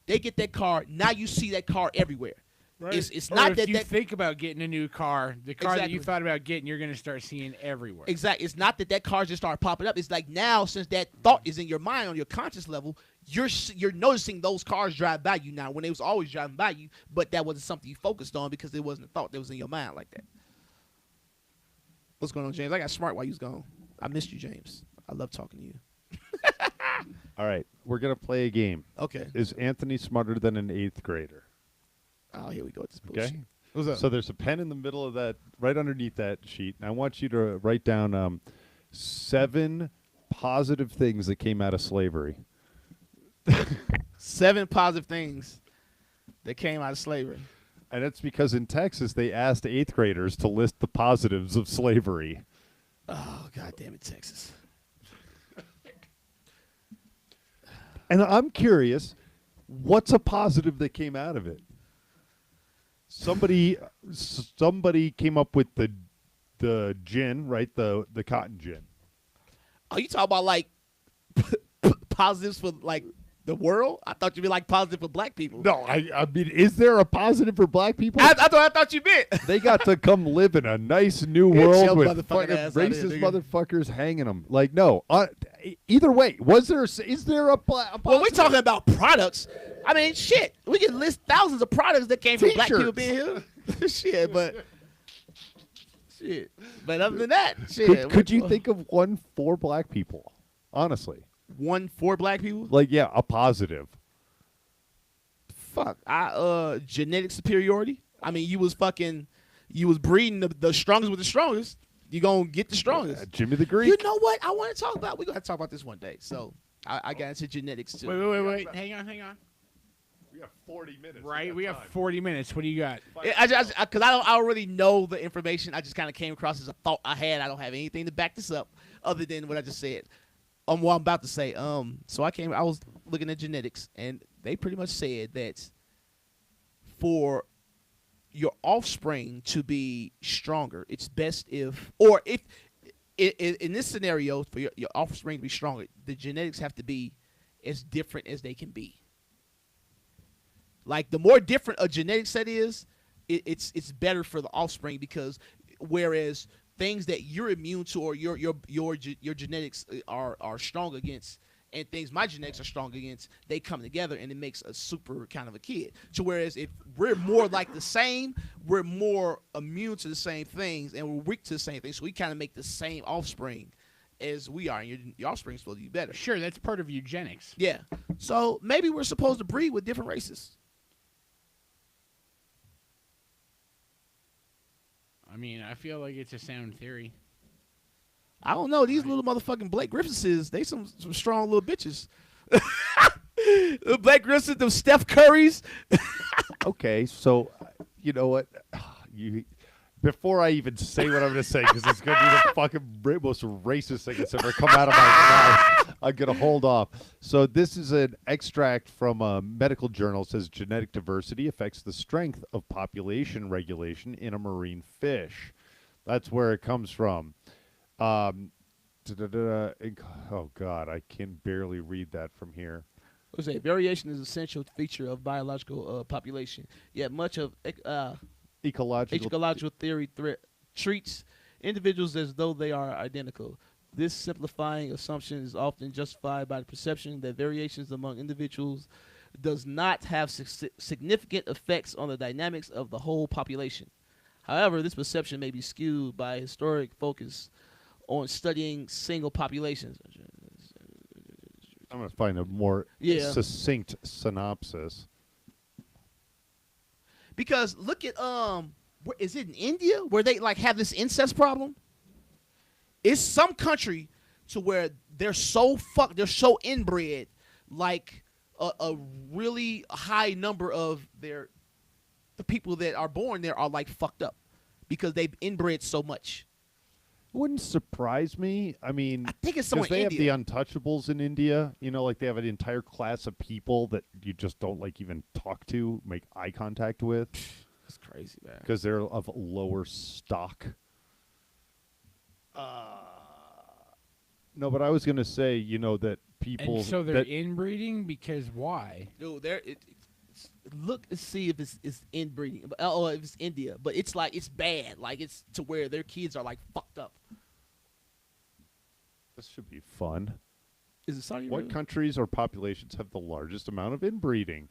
They get that car. Now you see that car everywhere. Right. It's or not if that you that think about getting a new car, the car that Exactly. you thought about getting, you're going to start seeing everywhere. Exactly. It's not that car just started popping up. It's like now, since that thought is in your mind on your conscious level, you're noticing those cars drive by you now when they was always driving by you, but that wasn't something you focused on because it wasn't a thought that was in your mind like that. What's going on, James? I got smart while you was gone. I missed you, James. I love talking to you. All right, we're gonna play a game. Okay. Is Anthony smarter than an 8th grader? Oh, here we go with this bullshit. Okay. What's up? So there's a pen in the middle of that, right underneath that sheet, and I want you to write down 7 positive things that came out of slavery. 7 positive things that came out of slavery. And it's because in Texas they asked 8th graders to list the positives of slavery. Oh, God damn it, Texas. And I'm curious, what's a positive that came out of it? Somebody came up with the gin, right? The cotton gin. Oh, you talking about like positives for like the world? I thought you'd be like positive for black people. No, I mean, is there a positive for black people? I thought you meant. They got to come live in a nice new Get your world with motherfucking fucking ass out of here, racist nigga. motherfuckers hanging them. Like, no. Either way, is there a positive? Well, we're talking about products. I mean, shit. We can list thousands of products that came from black people T-shirts. being here. Shit, but other than that, shit. Could you think of one for black people? Honestly, one for black people? like, yeah, a positive. Fuck. Genetic superiority. I mean, you was breeding the strongest with the strongest. You gonna get the strongest. Jimmy the Greek. You know what? I want to talk about. We're gonna talk about this one day. So I got into genetics too. Wait. Hang on. We have 40 minutes. Right, we have 40 minutes. What do you got? Because I don't really know the information. I just kind of came across as a thought I had. I don't have anything to back this up other than what I just said. What I'm about to say. So I was looking at genetics, and they pretty much said that for your offspring to be stronger, it's best if, or if, in this scenario, for your offspring to be stronger, the genetics have to be as different as they can be. Like, the more different a genetic set is, it's better for the offspring, because whereas things that you're immune to or your genetics are strong against, and things my genetics are strong against, they come together and it makes a super kind of a kid. So whereas if we're more like the same, we're more immune to the same things and we're weak to the same things. So we kind of make the same offspring as we are, and your offspring's supposed to be better. Sure, that's part of eugenics. Yeah. So maybe we're supposed to breed with different races. I mean, I feel like it's a sound theory. I don't know. These little motherfucking Blake Griffiths, they some strong little bitches. The Blake Griffiths, them Steph Currys. Okay, so you know what? Before I even say what I'm going to say, because it's going to be the fucking most racist thing that's ever come out of my mouth, I'm going to hold off. So this is an extract from a medical journal. It says genetic diversity affects the strength of population regulation in a marine fish. That's where it comes from. Oh, God, I can barely read that from here. What was it? Variation is an essential feature of biological population. Yet much of ecological theory treats individuals as though they are identical. This simplifying assumption is often justified by the perception that variations among individuals does not have significant effects on the dynamics of the whole population. However, this perception may be skewed by historic focus on studying single populations. I'm going to find a more succinct synopsis. Because look at is it in India where they like have this incest problem? It's some country to where they're so inbred, like a really high number of the people that are born there are like fucked up because they've inbred so much. Wouldn't surprise me. I mean, I think it's somewhere they in India. have the untouchables in India. You know, like they have an entire class of people that you just don't like even talk to, make eye contact with. That's crazy, man. Because they're of lower stock. No, but I was going to say, you know, that people... And so they're inbreeding because why? Dude, look and see if it's inbreeding. Or if it's India. But it's like, it's bad. Like, it's to where their kids are, like, fucked up. This should be fun. Is it Saudi What Arabia? countries or populations have the largest amount of inbreeding?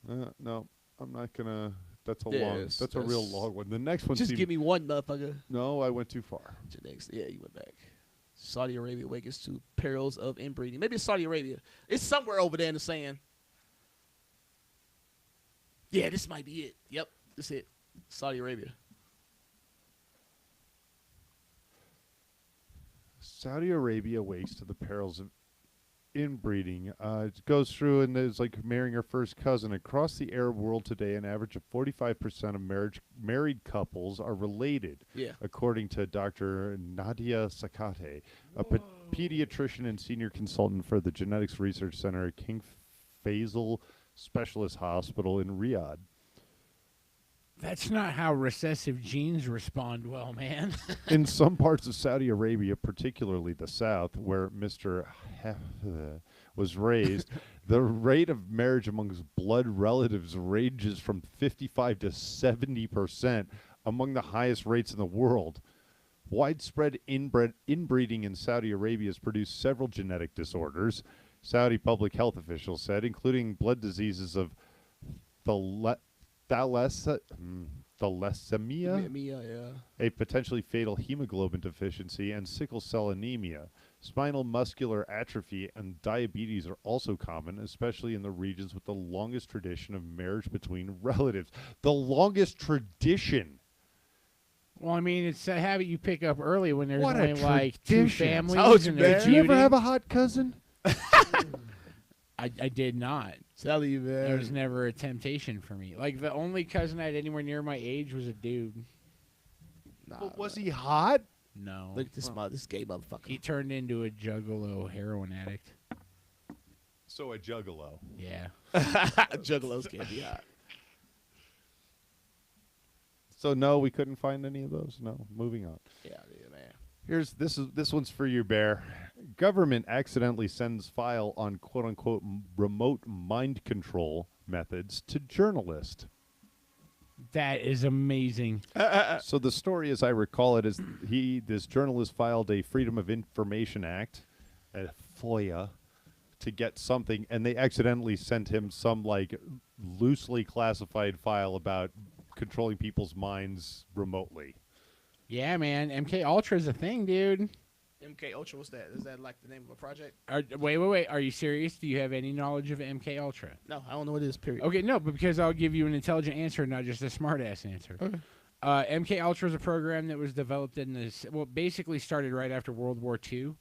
No, I'm not going to... That's a Yes, a real long one. The next one Just give me one, motherfucker. No, I went too far. Yeah, you went back. Saudi Arabia awakens to perils of inbreeding. Maybe it's Saudi Arabia. It's somewhere over there in the sand. Yeah, this might be it. Yep, this is it. Saudi Arabia. Saudi Arabia wakes to the perils of inbreeding. It goes through and there's like marrying your first cousin. Across the Arab world today, an average of 45% of married couples are related, according to Dr. Nadia Sakate, a pediatrician and senior consultant for the Genetics Research Center at King Faisal Specialist Hospital in Riyadh. That's not how recessive genes respond well, man. In some parts of Saudi Arabia, particularly the south, where Mr. was raised, the rate of marriage amongst blood relatives ranges from 55 to 70%, among the highest rates in the world. Widespread inbreeding in Saudi Arabia has produced several genetic disorders, Saudi public health officials said, including blood diseases of thalassemia, a potentially fatal hemoglobin deficiency, and sickle cell anemia. Spinal muscular atrophy and diabetes are also common, especially in the regions with the longest tradition of marriage between relatives. The longest tradition. Well, I mean, it's a habit you pick up early when there's What a only like two tradition. families. And they're Did you ever feuding. have a hot cousin? I did not. Tell you, There man. was never a temptation for me. Like, the only cousin I had anywhere near my age was a dude. But was he hot? No. Look at this gay motherfucker. He turned into a juggalo heroin addict. So a juggalo. Yeah. Juggalos can't be hot. So no, we couldn't find any of those. No, moving on. Yeah, man. This one's for you, Bear. Government accidentally sends file on quote unquote remote mind control methods to journalist. That is amazing. So the story, as I recall it, is this journalist filed a Freedom of Information Act, a FOIA, to get something, and they accidentally sent him some like loosely classified file about controlling people's minds remotely. Yeah, man. MK Ultra is a thing, dude. MK Ultra, what's that? Is that like the name of a project? Wait. Are you serious? Do you have any knowledge of MK Ultra? No, I don't know what it is, period. Okay, no, but because I'll give you an intelligent answer, not just a smart-ass answer. Okay. MK Ultra is a program that was developed in this. Well, basically started right after World War II.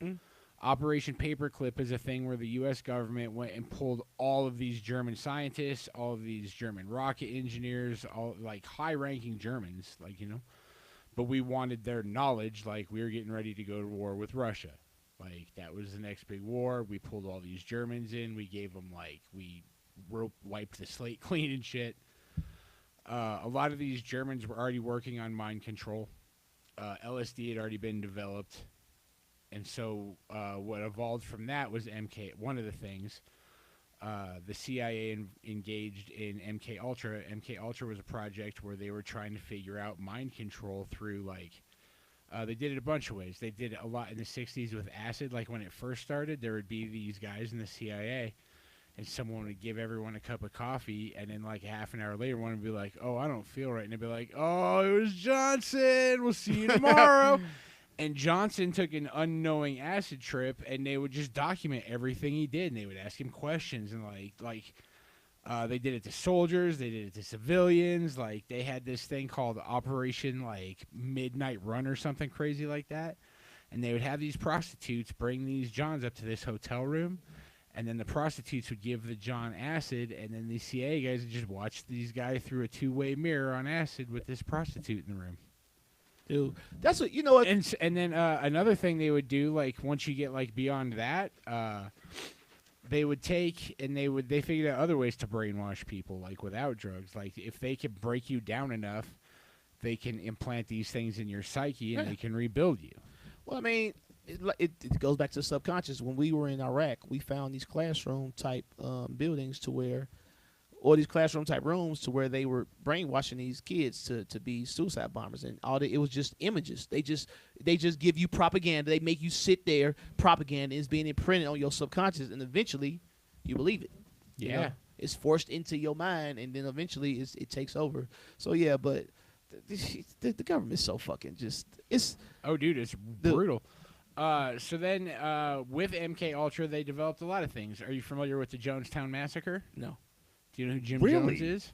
Operation Paperclip is a thing where the U.S. government went and pulled all of these German scientists, all of these German rocket engineers, all like high-ranking Germans, like, you know. But we wanted their knowledge, like we were getting ready to go to war with Russia. Like, that was the next big war. We pulled all these Germans in. We gave them, like, we wiped the slate clean and shit. A lot of these Germans were already working on mind control. LSD had already been developed. And so what evolved from that was MK. One of the things, the CIA engaged in MK Ultra. MK Ultra was a project where they were trying to figure out mind control through, like, they did it a bunch of ways. They did it a lot in the 60s with acid. Like, when it first started, there would be these guys in the CIA, and someone would give everyone a cup of coffee, and then, like, half an hour later, one would be like, oh, I don't feel right. And they'd be like, oh, it was Johnson. We'll see you tomorrow. And Johnson took an unknowing acid trip, and they would just document everything he did, and they would ask him questions, and they did it to soldiers, they did it to civilians, like they had this thing called Operation like Midnight Run or something crazy like that, and they would have these prostitutes bring these Johns up to this hotel room, and then the prostitutes would give the John acid, and then the CIA guys would just watch these guys through a two-way mirror on acid with this prostitute in the room. Dude, that's what, you know what? And then another thing they would do, like once you get like beyond that, they would take and they figured out other ways to brainwash people, like without drugs. Like if they could break you down enough, they can implant these things in your psyche and they can rebuild you. Well, I mean, it goes back to the subconscious. When we were in Iraq, we found these classroom type buildings to where, or these classroom type rooms to where they were brainwashing these kids to be suicide bombers, and it was just images. They just give you propaganda. They make you sit there. Propaganda is being imprinted on your subconscious, and eventually you believe it. Yeah, you know? It's forced into your mind, and then eventually it takes over. So yeah, but the government's so fucking just it's. Oh, dude, it's brutal. So then with MK Ultra, they developed a lot of things. Are you familiar with the Jonestown Massacre? No. Do you know who Jim Really? Jones is?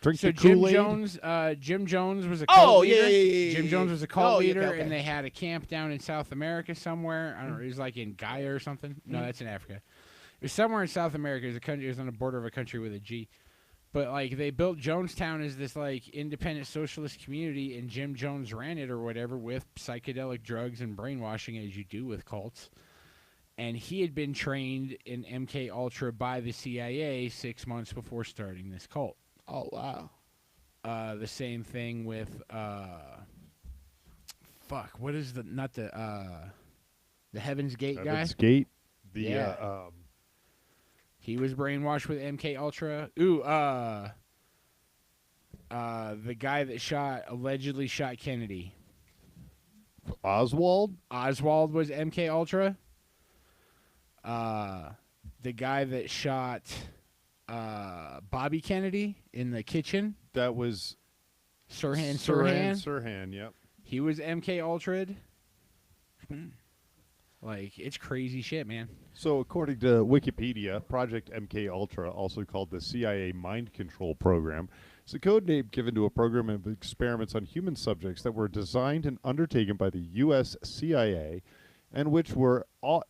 Drink So the Jim Kool-Aid? Jones was a cult leader. yeah. Jim Jones was a cult leader, okay. and they had a camp down in South America somewhere. I don't know. It was like in Gaia or something. No, that's in Africa. It was somewhere in South America. It was a country. It was on the border of a country with a G. But like they built Jonestown as this like independent socialist community, and Jim Jones ran it or whatever with psychedelic drugs and brainwashing, as you do with cults. And he had been trained in MK Ultra by the CIA 6 months before starting this cult. Oh wow. The same thing with what is the Heaven's Gate guy? Heaven's Gate. Yeah. He was brainwashed with MK Ultra. Ooh, the guy that allegedly shot Kennedy. Oswald? Oswald was MK Ultra. The guy that shot Bobby Kennedy in the kitchen. That was Sirhan. Sirhan, yep. He was MK Ultra. Like, it's crazy shit, man. So, according to Wikipedia, Project MK Ultra, also called the CIA Mind Control Program, is a code name given to a program of experiments on human subjects that were designed and undertaken by the U.S. CIA and which were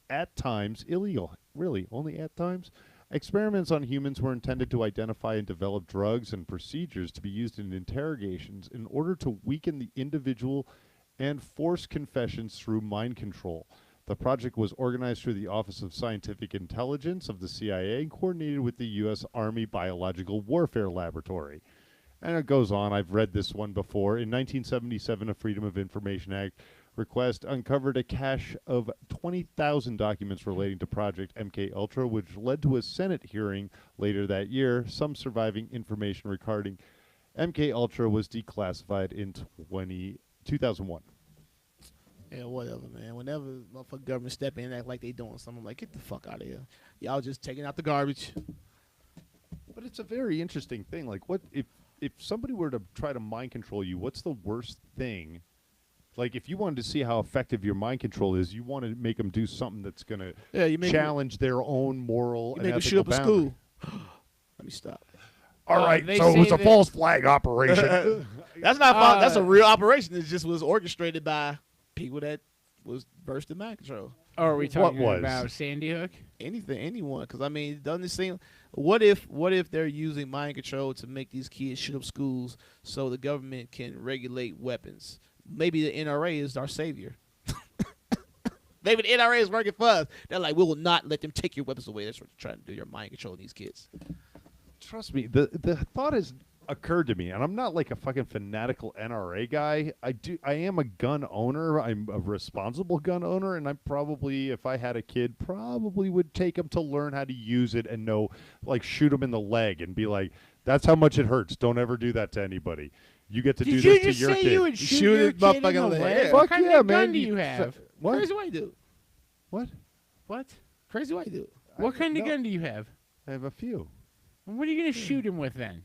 at times illegal. Really, only at times? Experiments on humans were intended to identify and develop drugs and procedures to be used in interrogations in order to weaken the individual and force confessions through mind control. The project was organized through the Office of Scientific Intelligence of the CIA and coordinated with the U.S. Army Biological Warfare Laboratory. And it goes on. I've read this one before. In 1977, a Freedom of Information Act request uncovered a cache of 20,000 documents relating to Project MK Ultra, which led to a Senate hearing later that year. Some surviving information regarding MK Ultra was declassified in 2001. Yeah, whatever, man. Whenever motherfucking government step in and act like they doing something, I'm like, get the fuck out of here. Y'all just taking out the garbage. But it's a very interesting thing. Like, what if somebody were to try to mind control you, what's the worst thing? Like, if you wanted to see how effective your mind control is, you want to make them do something that's going to challenge their own moral and make them ethical shoot up a boundary. school. Let me stop. All right, they so it say was a that- false flag operation. That's not fun. That's a real operation. It just was orchestrated by people that was versed in mind control. Oh, are we talking was? about Sandy Hook? Anyone. Because, I mean, doesn't it seem... What if they're using mind control to make these kids shoot up schools so the government can regulate weapons? Maybe the NRA is our savior. Maybe the NRA is working for us. They're like, we will not let them take your weapons away. That's what they're trying to do. You're mind controlling these kids. Trust me, the thought has occurred to me, and I'm not like a fucking fanatical NRA guy. I am a gun owner. I'm a responsible gun owner, and I probably, if I had a kid, probably would take him to learn how to use it and know, like, shoot him in the leg and be like, that's how much it hurts. Don't ever do that to anybody. You get to do Did you this to just your say kid. you would shoot Shoot your his kid in motherfucker the in the leg? head. What Fuck kind yeah, of gun man. do you have? What? Crazy white dude. What? What? Crazy white dude. What kind of no. gun do you have? I have a few. And what are you going to shoot him with then?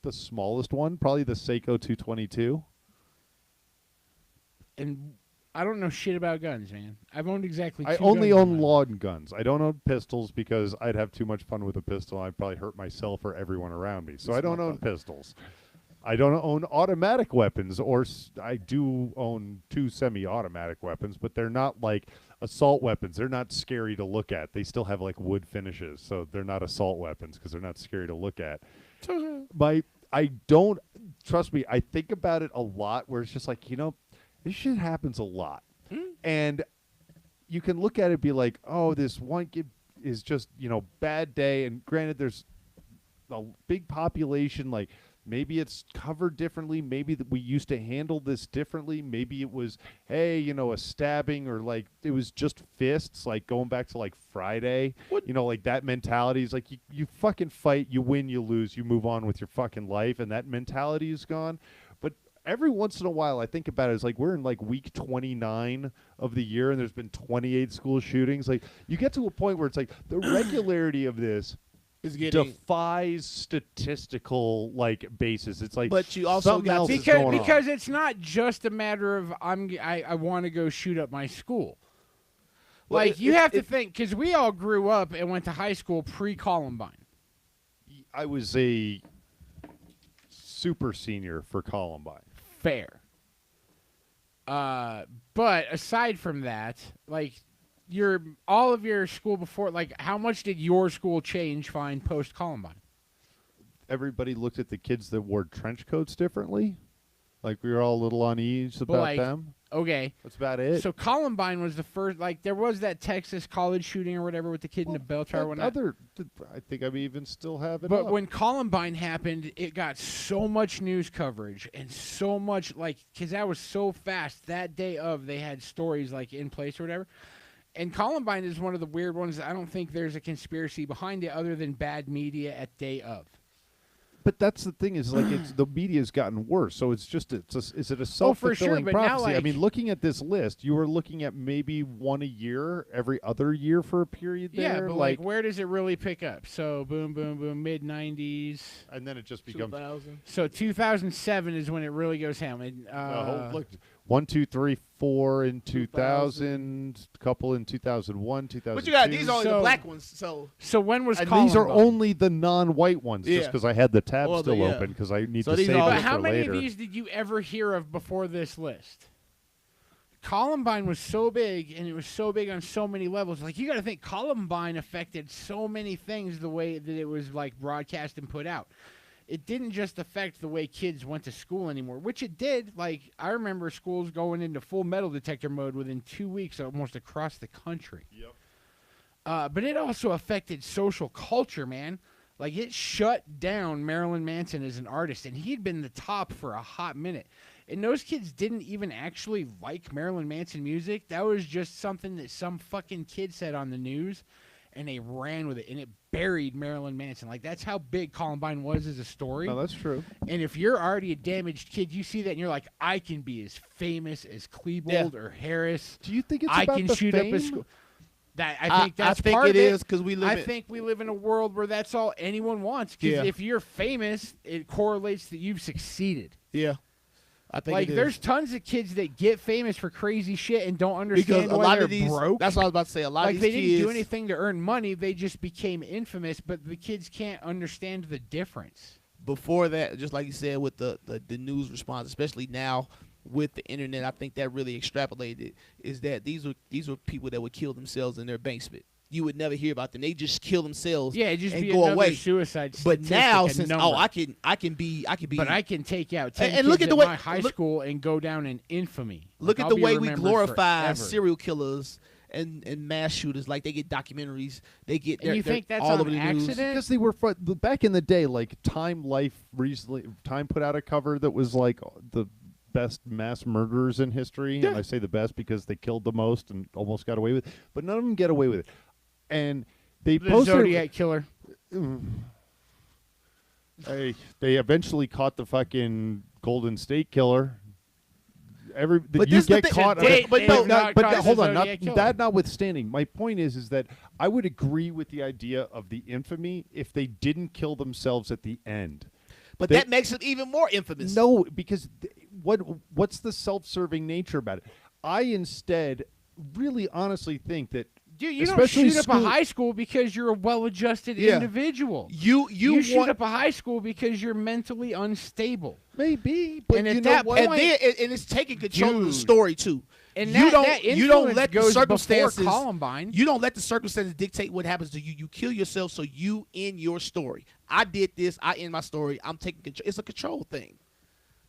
The smallest one, probably the Seiko 222. And I don't know shit about guns, man. I've owned exactly two I only guns in own my life. lawn guns. I don't own pistols because I'd have too much fun with a pistol. I'd probably hurt myself or everyone around me. So I don't own pistols. I don't own automatic weapons, or I do own 2 semi-automatic weapons, but they're not like assault weapons. They're not scary to look at. They still have like wood finishes, so they're not assault weapons because they're not scary to look at. I don't, trust me, I think about it a lot where it's just like, this shit happens a lot. And you can look at it and be like, oh, this one kid is just, bad day. And granted, there's a big population, like maybe it's covered differently. Maybe that we used to handle this differently. Maybe it was, hey, a stabbing, or like it was just fists, like going back to like Friday. What? Like that mentality is like you fucking fight, you win, you lose, you move on with your fucking life, and that mentality is gone. But every once in a while, I think about it as like we're in like week 29 of the year, and there's been 28 school shootings. Like you get to a point where it's like the regularity of this Is getting... defies statistical like basis. It's like, But you also something got else to- is going on. because it's not just a matter of I want to go shoot up my school. Well, Like you have to think, because we all grew up and went to high school pre-Columbine. I was a super senior for Columbine. Fair. But aside from that, like all of your school before, like how much did your school change fine post Columbine? Everybody looked at the kids that wore trench coats differently. Like we were all a little uneasy about like, them. Okay. That's about it. So Columbine was the first, like there was that Texas college shooting or whatever with the kid in the bell tower. When I think I even still have it. But up. when Columbine happened, it got so much news coverage and so much, like, because that was so fast. That day of, they had stories, like, in place or whatever. And Columbine is one of the weird ones. I don't think there's a conspiracy behind it other than bad media at day of. But that's the thing is, like, the media's gotten worse. So is it a Oh, for self-fulfilling sure, but now, prophecy? I like- mean, looking at this list, you were looking at maybe one a year, every other year for a period there. Yeah, but, like, where does it really pick up? So, boom, boom, boom, mid-90s. and then it just becomes 2000. So 2007 is when it really goes ham. And, look, 1, 2, 3, 4 in 2000, couple in 2001, 2002. But you got these are only the So- black ones. So when was and Columbine? these are only the non-white ones, just Yeah. because I had the tab Well, still yeah. open because I need So to these save are all- it But how for many later. of these did you ever hear of before this list? Columbine was so big, and it was so big on so many levels. Like, you got to think Columbine affected so many things the way that it was, like, broadcast and put out. it didn't just affect the way kids went to school anymore, which it did. Like, I remember schools going into full metal detector mode within 2 weeks almost across the country. Yep. But it also affected social culture, man. Like, it shut down Marilyn Manson as an artist, and he'd been the top for a hot minute. And those kids didn't even actually like Marilyn Manson music. That was just something that some fucking kid said on the news, and they ran with it, and it buried Marilyn Manson. Like, that's how big Columbine was as a story. No, that's true. And if you're already a damaged kid, you see that, and you're like, I can be as famous as Klebold or Harris. Do you think it's I about can the shoot fame? up a school. That I think that's I think part it of is because we live. I think we live in a world where that's all anyone wants. Because Yeah. if you're famous, it correlates that you've succeeded. Yeah, I think Like, it is. there's tons of kids that get famous for crazy shit and don't understand because a why lot they're of these. broke. That's what I was about to say. A lot Like, of they these didn't kids do anything to earn money. They just became infamous, but the kids can't understand the difference. before that, just like you said, with the news response, especially now with the internet, I think that really extrapolated is that these were people that would kill themselves in their basement. You would never hear about them. They just kill themselves. Yeah, it'd just and be go another away. suicide But statistic, now, a since number. I can be. But I can take out 10 And look kids at the way- my high look- school and go down in infamy. look Like, at I'll the be way we remembered glorify forever. serial killers and mass shooters. Like they get documentaries. They get. And you they're think that's all on over the news. accident? Because they were back in the day, like Time Life recently. Time put out a cover that was like the best mass murderers in history, and I say the best because they killed the most and almost got away with it. But none of them get away with it. And they The posted. Zodiac killer. They eventually caught the fucking Golden State Killer. But You this the get thing- caught. they- but they no, have not but caught the hold on. Zodiac Killer. That notwithstanding, my point is that I would agree with the idea of the infamy if they didn't kill themselves at the end. But They- that makes it even more infamous. No, because what's the self-serving nature about it? I instead really honestly think that Dude, you don't especially shoot up a school- high school because you're a well-adjusted Yeah. individual. You shoot want. up a high school because you're mentally unstable. maybe, but And you at know that what? And point- then and it's taking control of the Dude. story too. And you that don't you don't influence let the goes circumstances before Columbine. You don't let the circumstances dictate what happens to you. You kill yourself so you end your story. I did this. I end my story. I'm taking control. It's a control thing.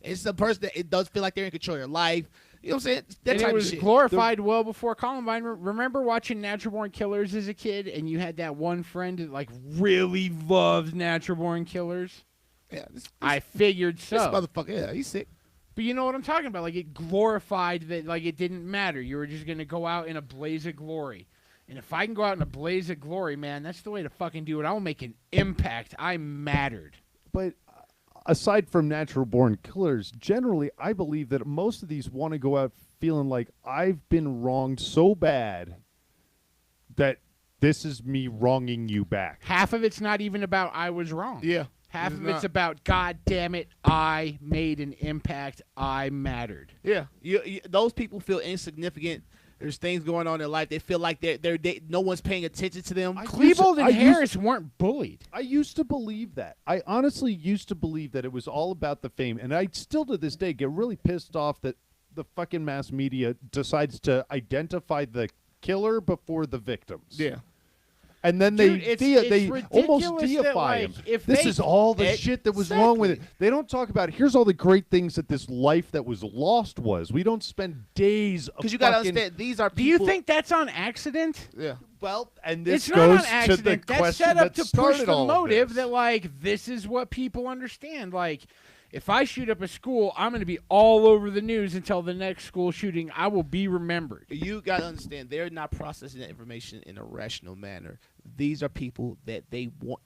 It's a person that it does feel like they're in control of your life. You know what I'm saying? That And type it of was shit. glorified well before Columbine. Remember watching Natural Born Killers as a kid, and you had that one friend that like really loved Natural Born Killers? Yeah, I figured this so. motherfucker. Yeah, he's sick. But you know what I'm talking about? Like, it glorified that, like, it didn't matter. You were just going to go out in a blaze of glory. And if I can go out in a blaze of glory, man, that's the way to fucking do it. I'll make an impact. I mattered. But aside from natural born killers, generally, I believe that most of these want to go out feeling like I've been wronged so bad that this is me wronging you back. Half of it's not even about I was wrong. Yeah. Half It's of it's not. about, God damn it, I made an impact. I mattered. Yeah, those people feel insignificant. There's things going on in their life. They feel like no one's paying attention to them. Klebold and I used- Harris weren't bullied. I used to believe that. I honestly used to believe that it was all about the fame. And I still to this day get really pissed off that the fucking mass media decides to identify the killer before the victims. Yeah. And then Dude, they it's they almost ridiculous that, deify like, him. if This they- is all the shit that was wrong with it. They don't talk about here's all the great things that this life that was lost was. We don't spend days Because you got to fucking- understand, these are Do you people. think that's on accident? Yeah. Well, and this It's not goes on accident. to the That's question set up that to started push the all of motive this. that, like, this is what people understand. Like, if I shoot up a school, I'm going to be all over the news until the next school shooting. I will be remembered. You got to understand, they're not processing that information in a rational manner. These are people that they want.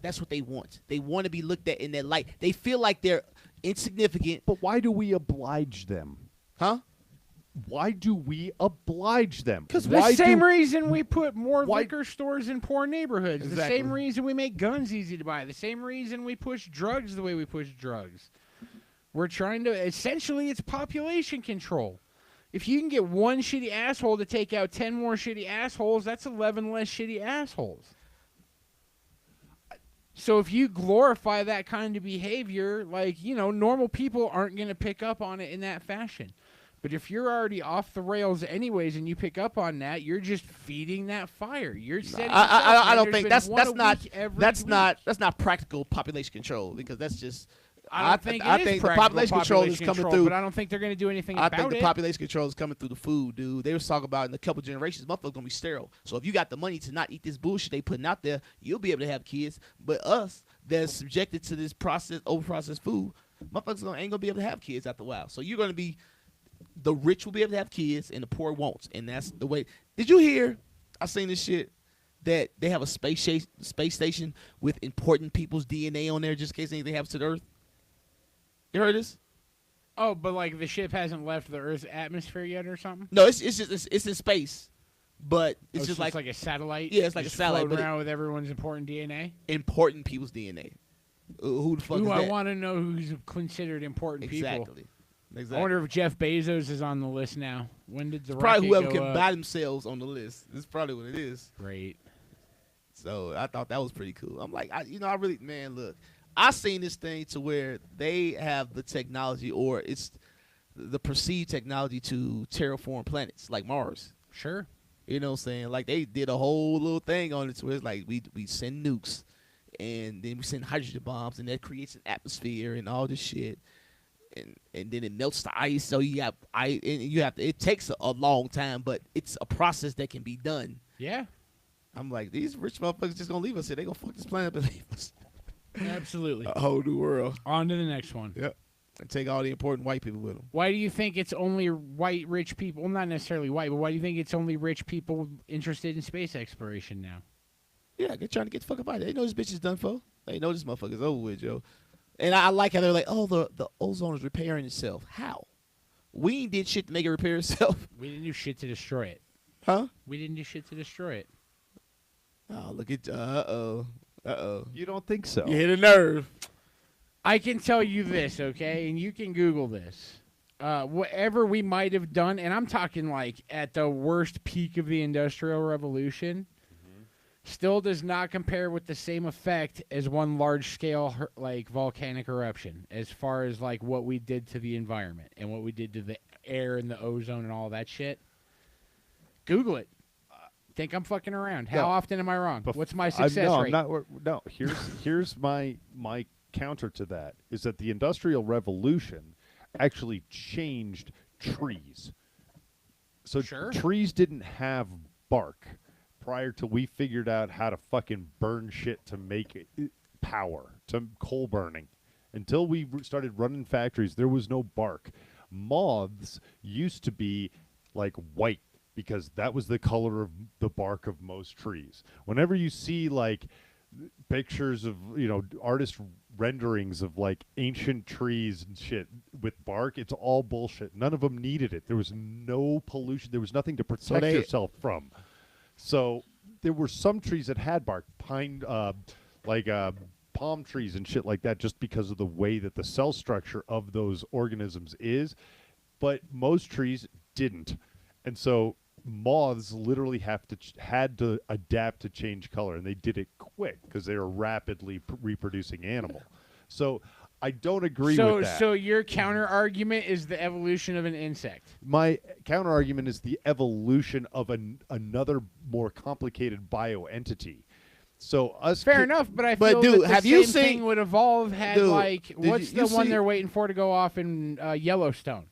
That's what they want. They want to be looked at in that light. They feel like they're insignificant. But why do we oblige them? Huh? Why do we oblige them? Because why the same do, reason we put more Why- liquor stores in poor neighborhoods. The Exactly. same reason we make guns easy to buy. The same reason we push drugs the way we push drugs. We're trying to, essentially, it's population control. If you can get one shitty asshole to take out 10 more shitty assholes, that's 11 less shitty assholes. So if you glorify that kind of behavior, like, you know, normal people aren't going to pick up on it in that fashion. But if you're already off the rails anyways, and you pick up on that, you're just feeding that fire. You're setting. I don't think that's not practical population control, because that's just. I think the population control is coming through. But I don't think they're going to do anything about it. I think the population control is coming through the food, dude. They was talking about in a couple generations, motherfuckers gonna be sterile. So if you got the money to not eat this bullshit they putting out there, you'll be able to have kids. But us that's subjected to this over processed food, motherfuckers ain't gonna be able to have kids after a while. So you're gonna be. The rich will be able to have kids, and the poor won't, and that's the way. Did you hear? I seen this shit that they have a space station with important people's DNA on there, just in case anything happens to the Earth. You heard this? Oh, but like the ship hasn't left the Earth's atmosphere yet, or something? No, it's in space, but it's just like a satellite. Yeah, it's like just a satellite, floating around with everyone's important DNA. Important people's DNA. Who the fuck is that? I want to know who's considered important people. Exactly. I wonder if Jeff Bezos is on the list now. When did the probably rocket whoever go can up? buy themselves on the list. This is probably what it is. Great. So I thought that was pretty cool. I'm like, I really, man, look, I seen this thing to where they have the technology, or it's the perceived technology to terraform planets like Mars. Sure. You know what I'm saying? Like they did a whole little thing on it to where it's like we send nukes, and then we send hydrogen bombs, and that creates an atmosphere and all this shit. And then it melts the ice, so you have ice, and it takes a long time, but it's a process that can be done. Yeah. I'm like, these rich motherfuckers just gonna leave us here. They gonna fuck this planet up and leave us. Absolutely. A whole new world. On to the next one. Yep. And take all the important white people with them. Why do you think it's only white rich people? Well, not necessarily white, but why do you think it's only rich people interested in space exploration now? Yeah, they're trying to get the fuck up out of there. They know this bitch is done for. They know this motherfucker's over with, yo. And I like how they're like, oh, the ozone is repairing itself. How? We ain't did shit to make it repair itself. We didn't do shit to destroy it. Huh? We didn't do shit to destroy it. Oh, look at uh-oh. You don't think so? You hit a nerve. I can tell you this, okay? And you can Google this. Whatever we might have done, and I'm talking like at the worst peak of the Industrial Revolution, still does not compare with the same effect as one large-scale like volcanic eruption, as far as like what we did to the environment and what we did to the air and the ozone and all that shit. Google it. Think I'm fucking around. How often am I wrong? What's my success rate? No, here's my counter to that is that the Industrial Revolution actually changed trees. So trees didn't have bark prior to we figured out how to fucking burn shit to make it power, to coal burning. Until we started running factories, there was no bark. Moths used to be like white, because that was the color of the bark of most trees. Whenever you see like pictures of, artist renderings of like ancient trees and shit with bark, it's all bullshit. None of them needed it. There was no pollution. There was nothing to protect yourself from. So there were some trees that had bark, pine, palm trees and shit like that, just because of the way that the cell structure of those organisms is. But most trees didn't. And so moths literally had to adapt to change color, and they did it quick because they were a rapidly reproducing animal. So I don't agree with that. So your counter argument is the evolution of an insect. My counter argument is the evolution of another more complicated bioentity. So fair enough, but I feel dude, that have the you same seen, thing would evolve had dude, like what's the one they're waiting for to go off in Yellowstone?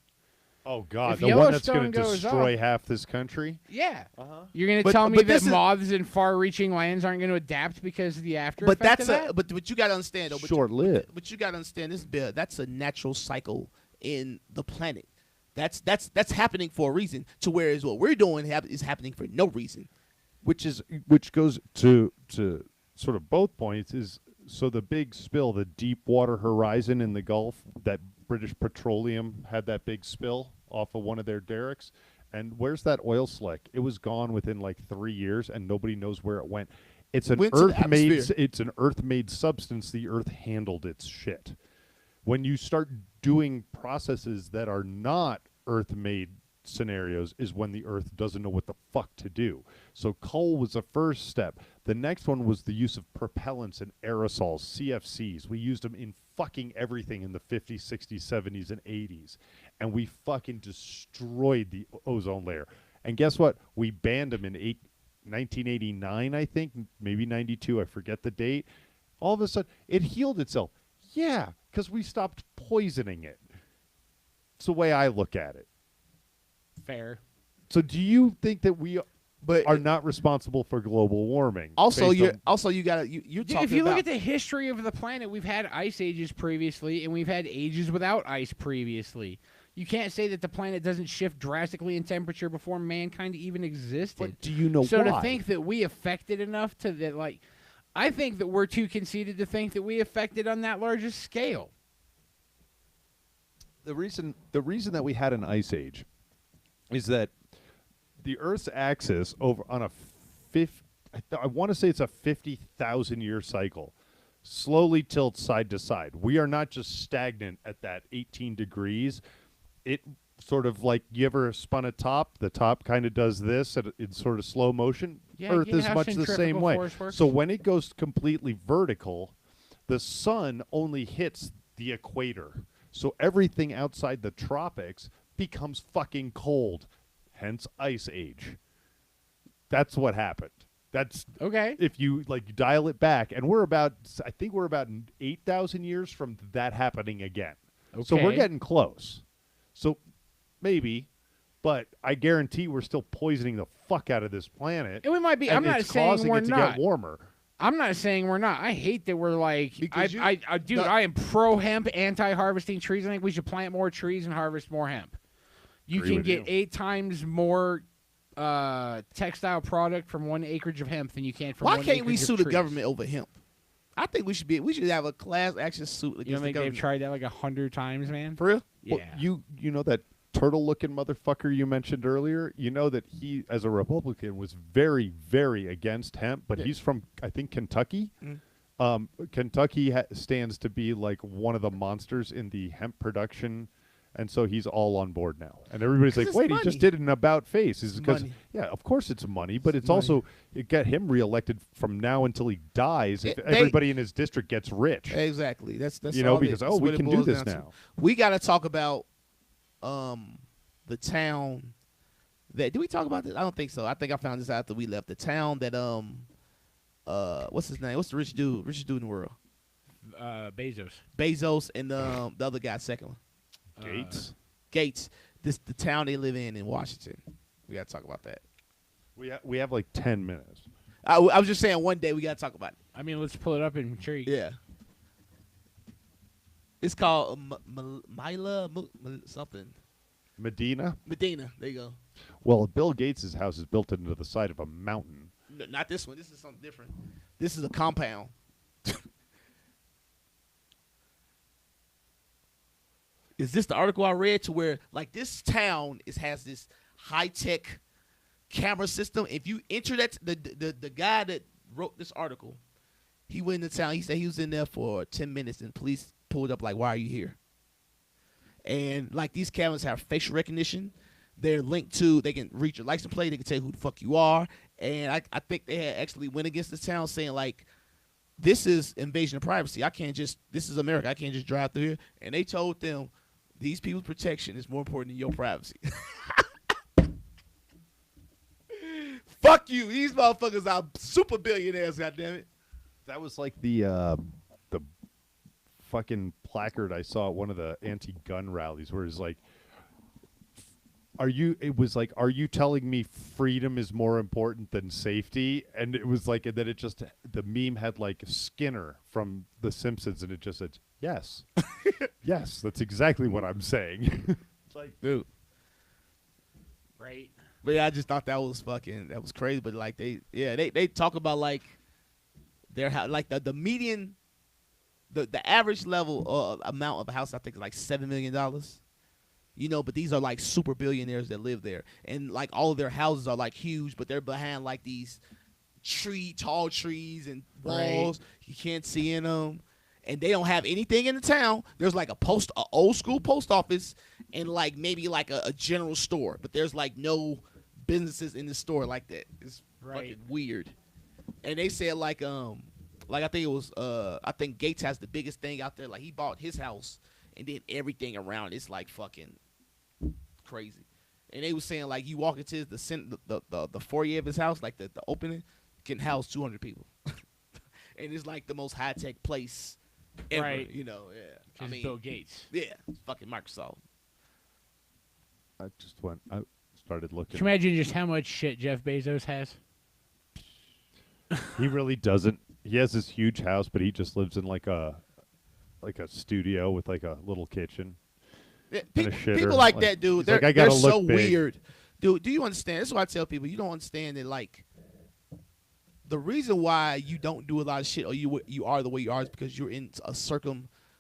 Oh God, if the one that's Yellowstone going to goes destroy off, half this country? Yeah. You're going to tell me that moths in far-reaching lands aren't going to adapt because of the after effect of that? But you got to understand, though. Short-lived. But you got to understand this, Bill. That's a natural cycle in the planet. That's happening for a reason. To whereas what we're doing is happening for no reason. Which goes to sort of both points is, so the big spill, the Deepwater Horizon in the Gulf, that British Petroleum had that big spill off of one of their derricks. And where's that oil slick? It was gone within like 3 years, and nobody knows where it went. It's an earth-made substance. The earth handled its shit. When you start doing processes that are not earth-made scenarios is when the earth doesn't know what the fuck to do. So coal was the first step. The next one was the use of propellants and aerosols, CFCs. We used them in fucking everything in the 50s, 60s, 70s, and 80s. And we fucking destroyed the ozone layer. And guess what? We banned them in 1989, I think, maybe 92. I forget the date. All of a sudden, it healed itself. Yeah, because we stopped poisoning it. It's the way I look at it. Fair. So do you think that we But are not responsible for global warming? also, based you're on- also you got to you're talking If you about look at the history of the planet, we've had ice ages previously, and we've had ages without ice previously. You can't say that the planet doesn't shift drastically in temperature before mankind even existed. But do you know So why? to think that we affected enough to that, like, I think that we're too conceited to think that we affected on that largest scale. the reason that we had an ice age is that the Earth's axis over on a I want to say it's a 50,000 year cycle, slowly tilts side to side. We are not just stagnant at that 18 degrees. It sort of like, you ever spun a top? The top kind of does this in sort of slow motion. Yeah, Earth you know is how much the same centrifugal way. force works? So when it goes completely vertical, the sun only hits the equator. So everything outside the tropics becomes fucking cold. Hence Ice Age. That's what happened. That's Okay. if you like dial it back, and I think we're about 8,000 years from that happening again. So we're Okay. getting close. So maybe, but I guarantee we're still poisoning the fuck out of this planet. And we might be. and I'm not it's saying causing we're it to not. get warmer. I'm not saying we're not. I hate that we're like. Because Dude, I am pro hemp, anti harvesting trees. I think we should plant more trees and harvest more hemp. You Agree can with get you. 8 times more textile product from 1 acreage of hemp than you can from why 1 can't we acreage of sue the trees. government over hemp? I think we should have a class action suit against You don't the think they've government. tried that like 100 times, man? For real? Yeah. Well, you know that turtle-looking motherfucker you mentioned earlier? You know that he, as a Republican, was very, very against hemp, but Yeah. he's from, I think, Kentucky. Mm. Kentucky stands to be like one of the monsters in the hemp production, and so he's all on board now. And everybody's 'Cause like, it's "Wait, he money. just did an about face." Is It's because money. yeah, of course it's money, but it's money. also it got him reelected from now until he dies. If They- everybody in his district gets rich, Exactly. That's you know, all it- because that's we what it can do boils this down to. now. We got to talk about the town that. Did we talk about this? I don't think so. I think I found this out after we left. The town that what's his name? What's the richest dude in the world? Bezos. Bezos and the other guy, second one, Gates. Gates. The town they live in Washington. We got to talk about that. We have like 10 minutes. I was just saying one day we got to talk about it. I mean, let's pull it up and sure you. Yeah. It's called Mila something. Medina. Medina. There you go. Well, Bill Gates' house is built into the side of a mountain. No, not this one. This is something different. This is a compound. Is this the article I read to where like this town has this high tech camera system? If you enter that, the guy that wrote this article, he went into town. He said he was in there for 10 minutes, and police pulled up like, "Why are you here?" And like these cameras have facial recognition. They're linked to. They can read your license plate. They can tell you who the fuck you are. And I think they had actually went against the town saying like, this is invasion of privacy. This is America. I can't just drive through here. And they told them, these people's protection is more important than your privacy. Fuck you. These motherfuckers are super billionaires, goddammit. That was like the fucking placard I saw at one of the anti-gun rallies where it's like, are you telling me freedom is more important than safety? And it was like, and then the meme had like Skinner from The Simpsons, and it just said, yes. Yes, that's exactly what I'm saying. It's like, Dude. Right. But yeah, I just thought that was crazy. But like they talk about like like the median, the average level amount of a house I think is like $7 million. You know, but these are like super billionaires that live there, and like all of their houses are like huge, but they're behind like these tall trees and walls. Right. You can't see in them, and they don't have anything in the town. There's like a old school post office, and like maybe like a general store, but there's like no businesses in the store like that. It's Right. fucking weird. And they said like Like I think Gates has the biggest thing out there. Like he bought his house and then everything around it's like fucking crazy. And they was saying like you walk into the foyer of his house, like the opening, can house 200 people. And it's like the most high tech place ever. Right. You know, yeah. I mean, Bill Gates. yeah, it's fucking Microsoft. I started looking. Can you imagine just how much shit Jeff Bezos has? He really doesn't. He has this huge house, but he just lives in like a studio with like a little kitchen. Yeah, And a shitter. people like Like, that, dude. he's They're, like, I they're gotta so look big. weird. Dude, do you understand? This is what I tell people. You don't understand that, like, the reason why you don't do a lot of shit or you are the way you are is because you're in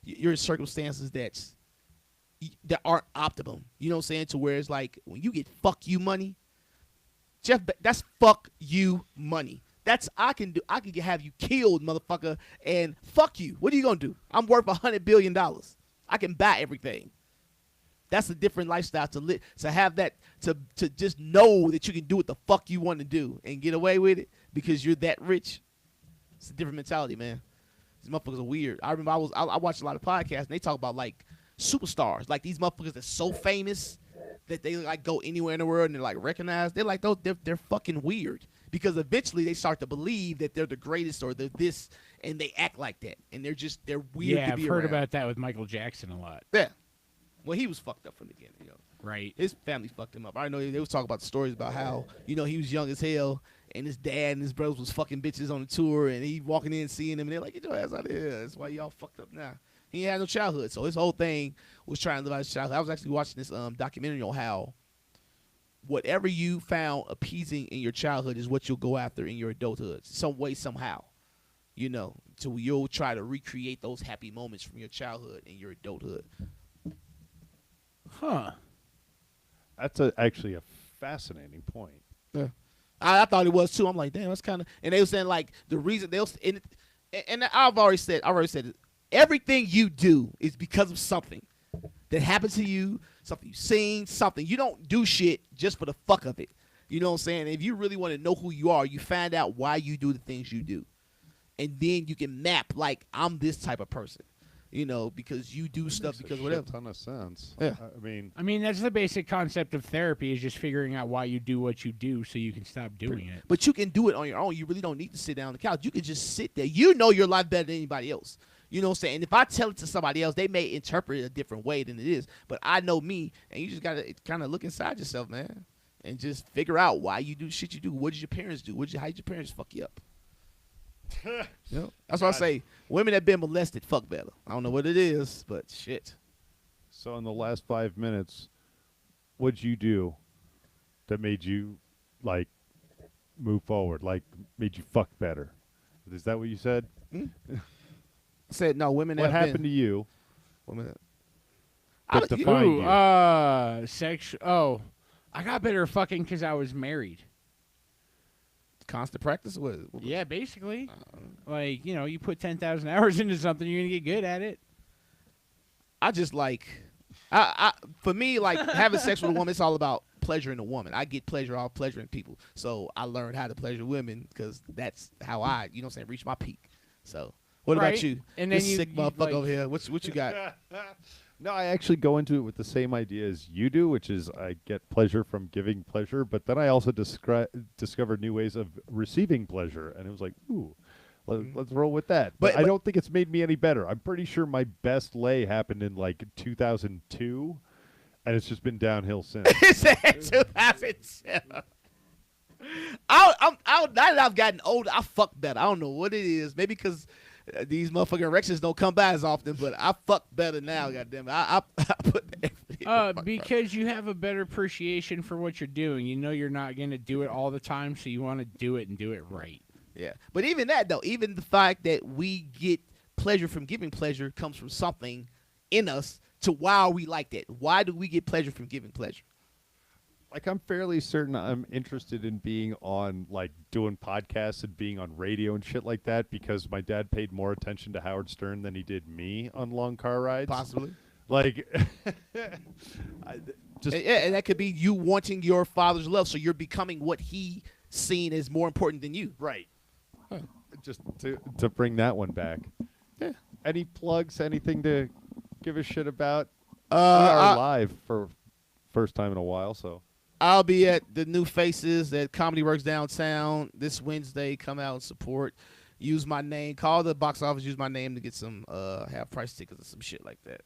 you're in circumstances that aren't optimum. You know what I'm saying? To where it's like, when you get fuck you money, that's fuck you money. That's I can have you killed, motherfucker, and fuck you. What are you gonna do? I'm worth $100 billion. I can buy everything. That's a different lifestyle to live. To have that, to just know that you can do what the fuck you want to do and get away with it because you're that rich. It's a different mentality, man. These motherfuckers are weird. I remember I watched a lot of podcasts and they talk about like superstars, like these motherfuckers that's so famous that they like go anywhere in the world and they're like recognized. They're like they're fucking weird because eventually they start to believe that they're the greatest or they're this and they act like that and they're weird. Yeah, to be I've heard around. about that with Michael Jackson a lot. Yeah. Well, he was fucked up from the beginning, yo. Right. His family fucked him up. I know they was talking about the stories about how, he was young as hell, and his dad and his brothers was fucking bitches on the tour, and he walking in seeing them, and they're like, get your ass out of here. That's why y'all fucked up now. He ain't had no childhood, so his whole thing was trying to live out his childhood. I was actually watching this documentary on how whatever you found appeasing in your childhood is what you'll go after in your adulthood, some way, somehow. So you'll try to recreate those happy moments from your childhood in your adulthood. Huh. That's actually a fascinating point. Yeah. I thought it was too. I'm like, damn, that's kind of. And they were saying like the reason and I've already said it. Everything you do is because of something that happened to you, something you seen, something. You don't do shit just for the fuck of it. You know what I'm saying? If you really want to know who you are, you find out why you do the things you do, and then you can map like I'm this type of person. Because you do stuff because whatever. Makes a ton of sense. Yeah. I mean, that's the basic concept of therapy is just figuring out why you do what you do so you can stop doing it. But you can do it on your own. You really don't need to sit down on the couch. You can just sit there. You know your life better than anybody else. You know what I'm saying? And if I tell it to somebody else, they may interpret it a different way than it is. But I know me, and you just got to kind of look inside yourself, man, and just figure out why you do the shit you do. What did your parents do? How did your parents fuck you up? That's why I say women that been molested fuck better. I don't know what it is, but shit. So in the last 5 minutes, what'd you do that made you like move forward? Like made you fuck better? Is that what you said? I said no. Women What that have happened been, to you? women That that, defined you. I got better fucking because I was married. constant practice. What? Yeah, basically. Like, you put 10,000 hours into something, you're going to get good at it. I just like, for me, like having sex with a woman, it's all about pleasuring a woman. I get pleasure out of pleasuring people. So I learned how to pleasure women because that's how I, reach my peak. So what about Right. you? And This then you- sick you, motherfucker like- over here. What you got? No, I actually go into it with the same idea as you do, which is I get pleasure from giving pleasure, but then I also discovered new ways of receiving pleasure, and it was like, ooh, let's roll with that. But I don't think it's made me any better. I'm pretty sure my best lay happened in like 2002, and it's just been downhill since. It's 2007. Now that I've gotten older, I fuck better. I don't know what it is. Maybe because these motherfucking erections don't come by as often, but I fuck better now. Goddamn it, I put the effort in. to fuck Because you have a better appreciation for what you're doing. You know you're not going to do it all the time, so you want to do it and do it right. Yeah, but even that though, even the fact that we get pleasure from giving pleasure comes from something in us. To why are we like that? Why do we get pleasure from giving pleasure? Like, I'm fairly certain I'm interested in being on, like, doing podcasts and being on radio and shit like that because my dad paid more attention to Howard Stern than he did me on long car rides. Possibly. Like, And that could be you wanting your father's love, so you're becoming what he seen as more important than you. Right. just to bring that one back. Yeah. Any plugs? Anything to give a shit about? We are live for first time in a while, so I'll be at the New Faces at Comedy Works downtown this Wednesday. Come out and support. Use my name. Call the box office. Use my name to get some half price tickets or some shit like that.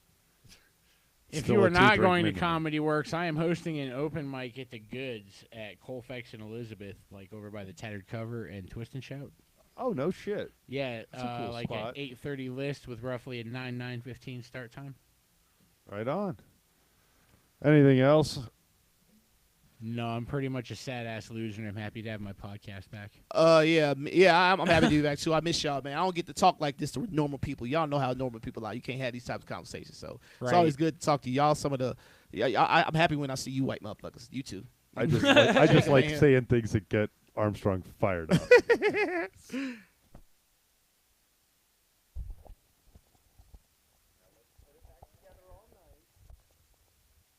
If Still you a are not two-drink going to minimum. Comedy Works, I am hosting an open mic at the Goods at Colfax and Elizabeth, like over by the Tattered Cover and Twist and Shout. oh no shit. Yeah, That's a cool like spot. at 8:30 list with roughly a 9:15 start time. Right on. Anything else? No, I'm pretty much a sad ass loser, and I'm happy to have my podcast back. Yeah, I'm happy to be back too. I miss y'all, man. I don't get to talk like this to normal people. Y'all know how normal people are. You can't have these types of conversations. So it's Right. always good to talk to y'all. Some of the, I'm happy when I see you white motherfuckers. You too. I just like Man. saying things that get Armstrong fired up.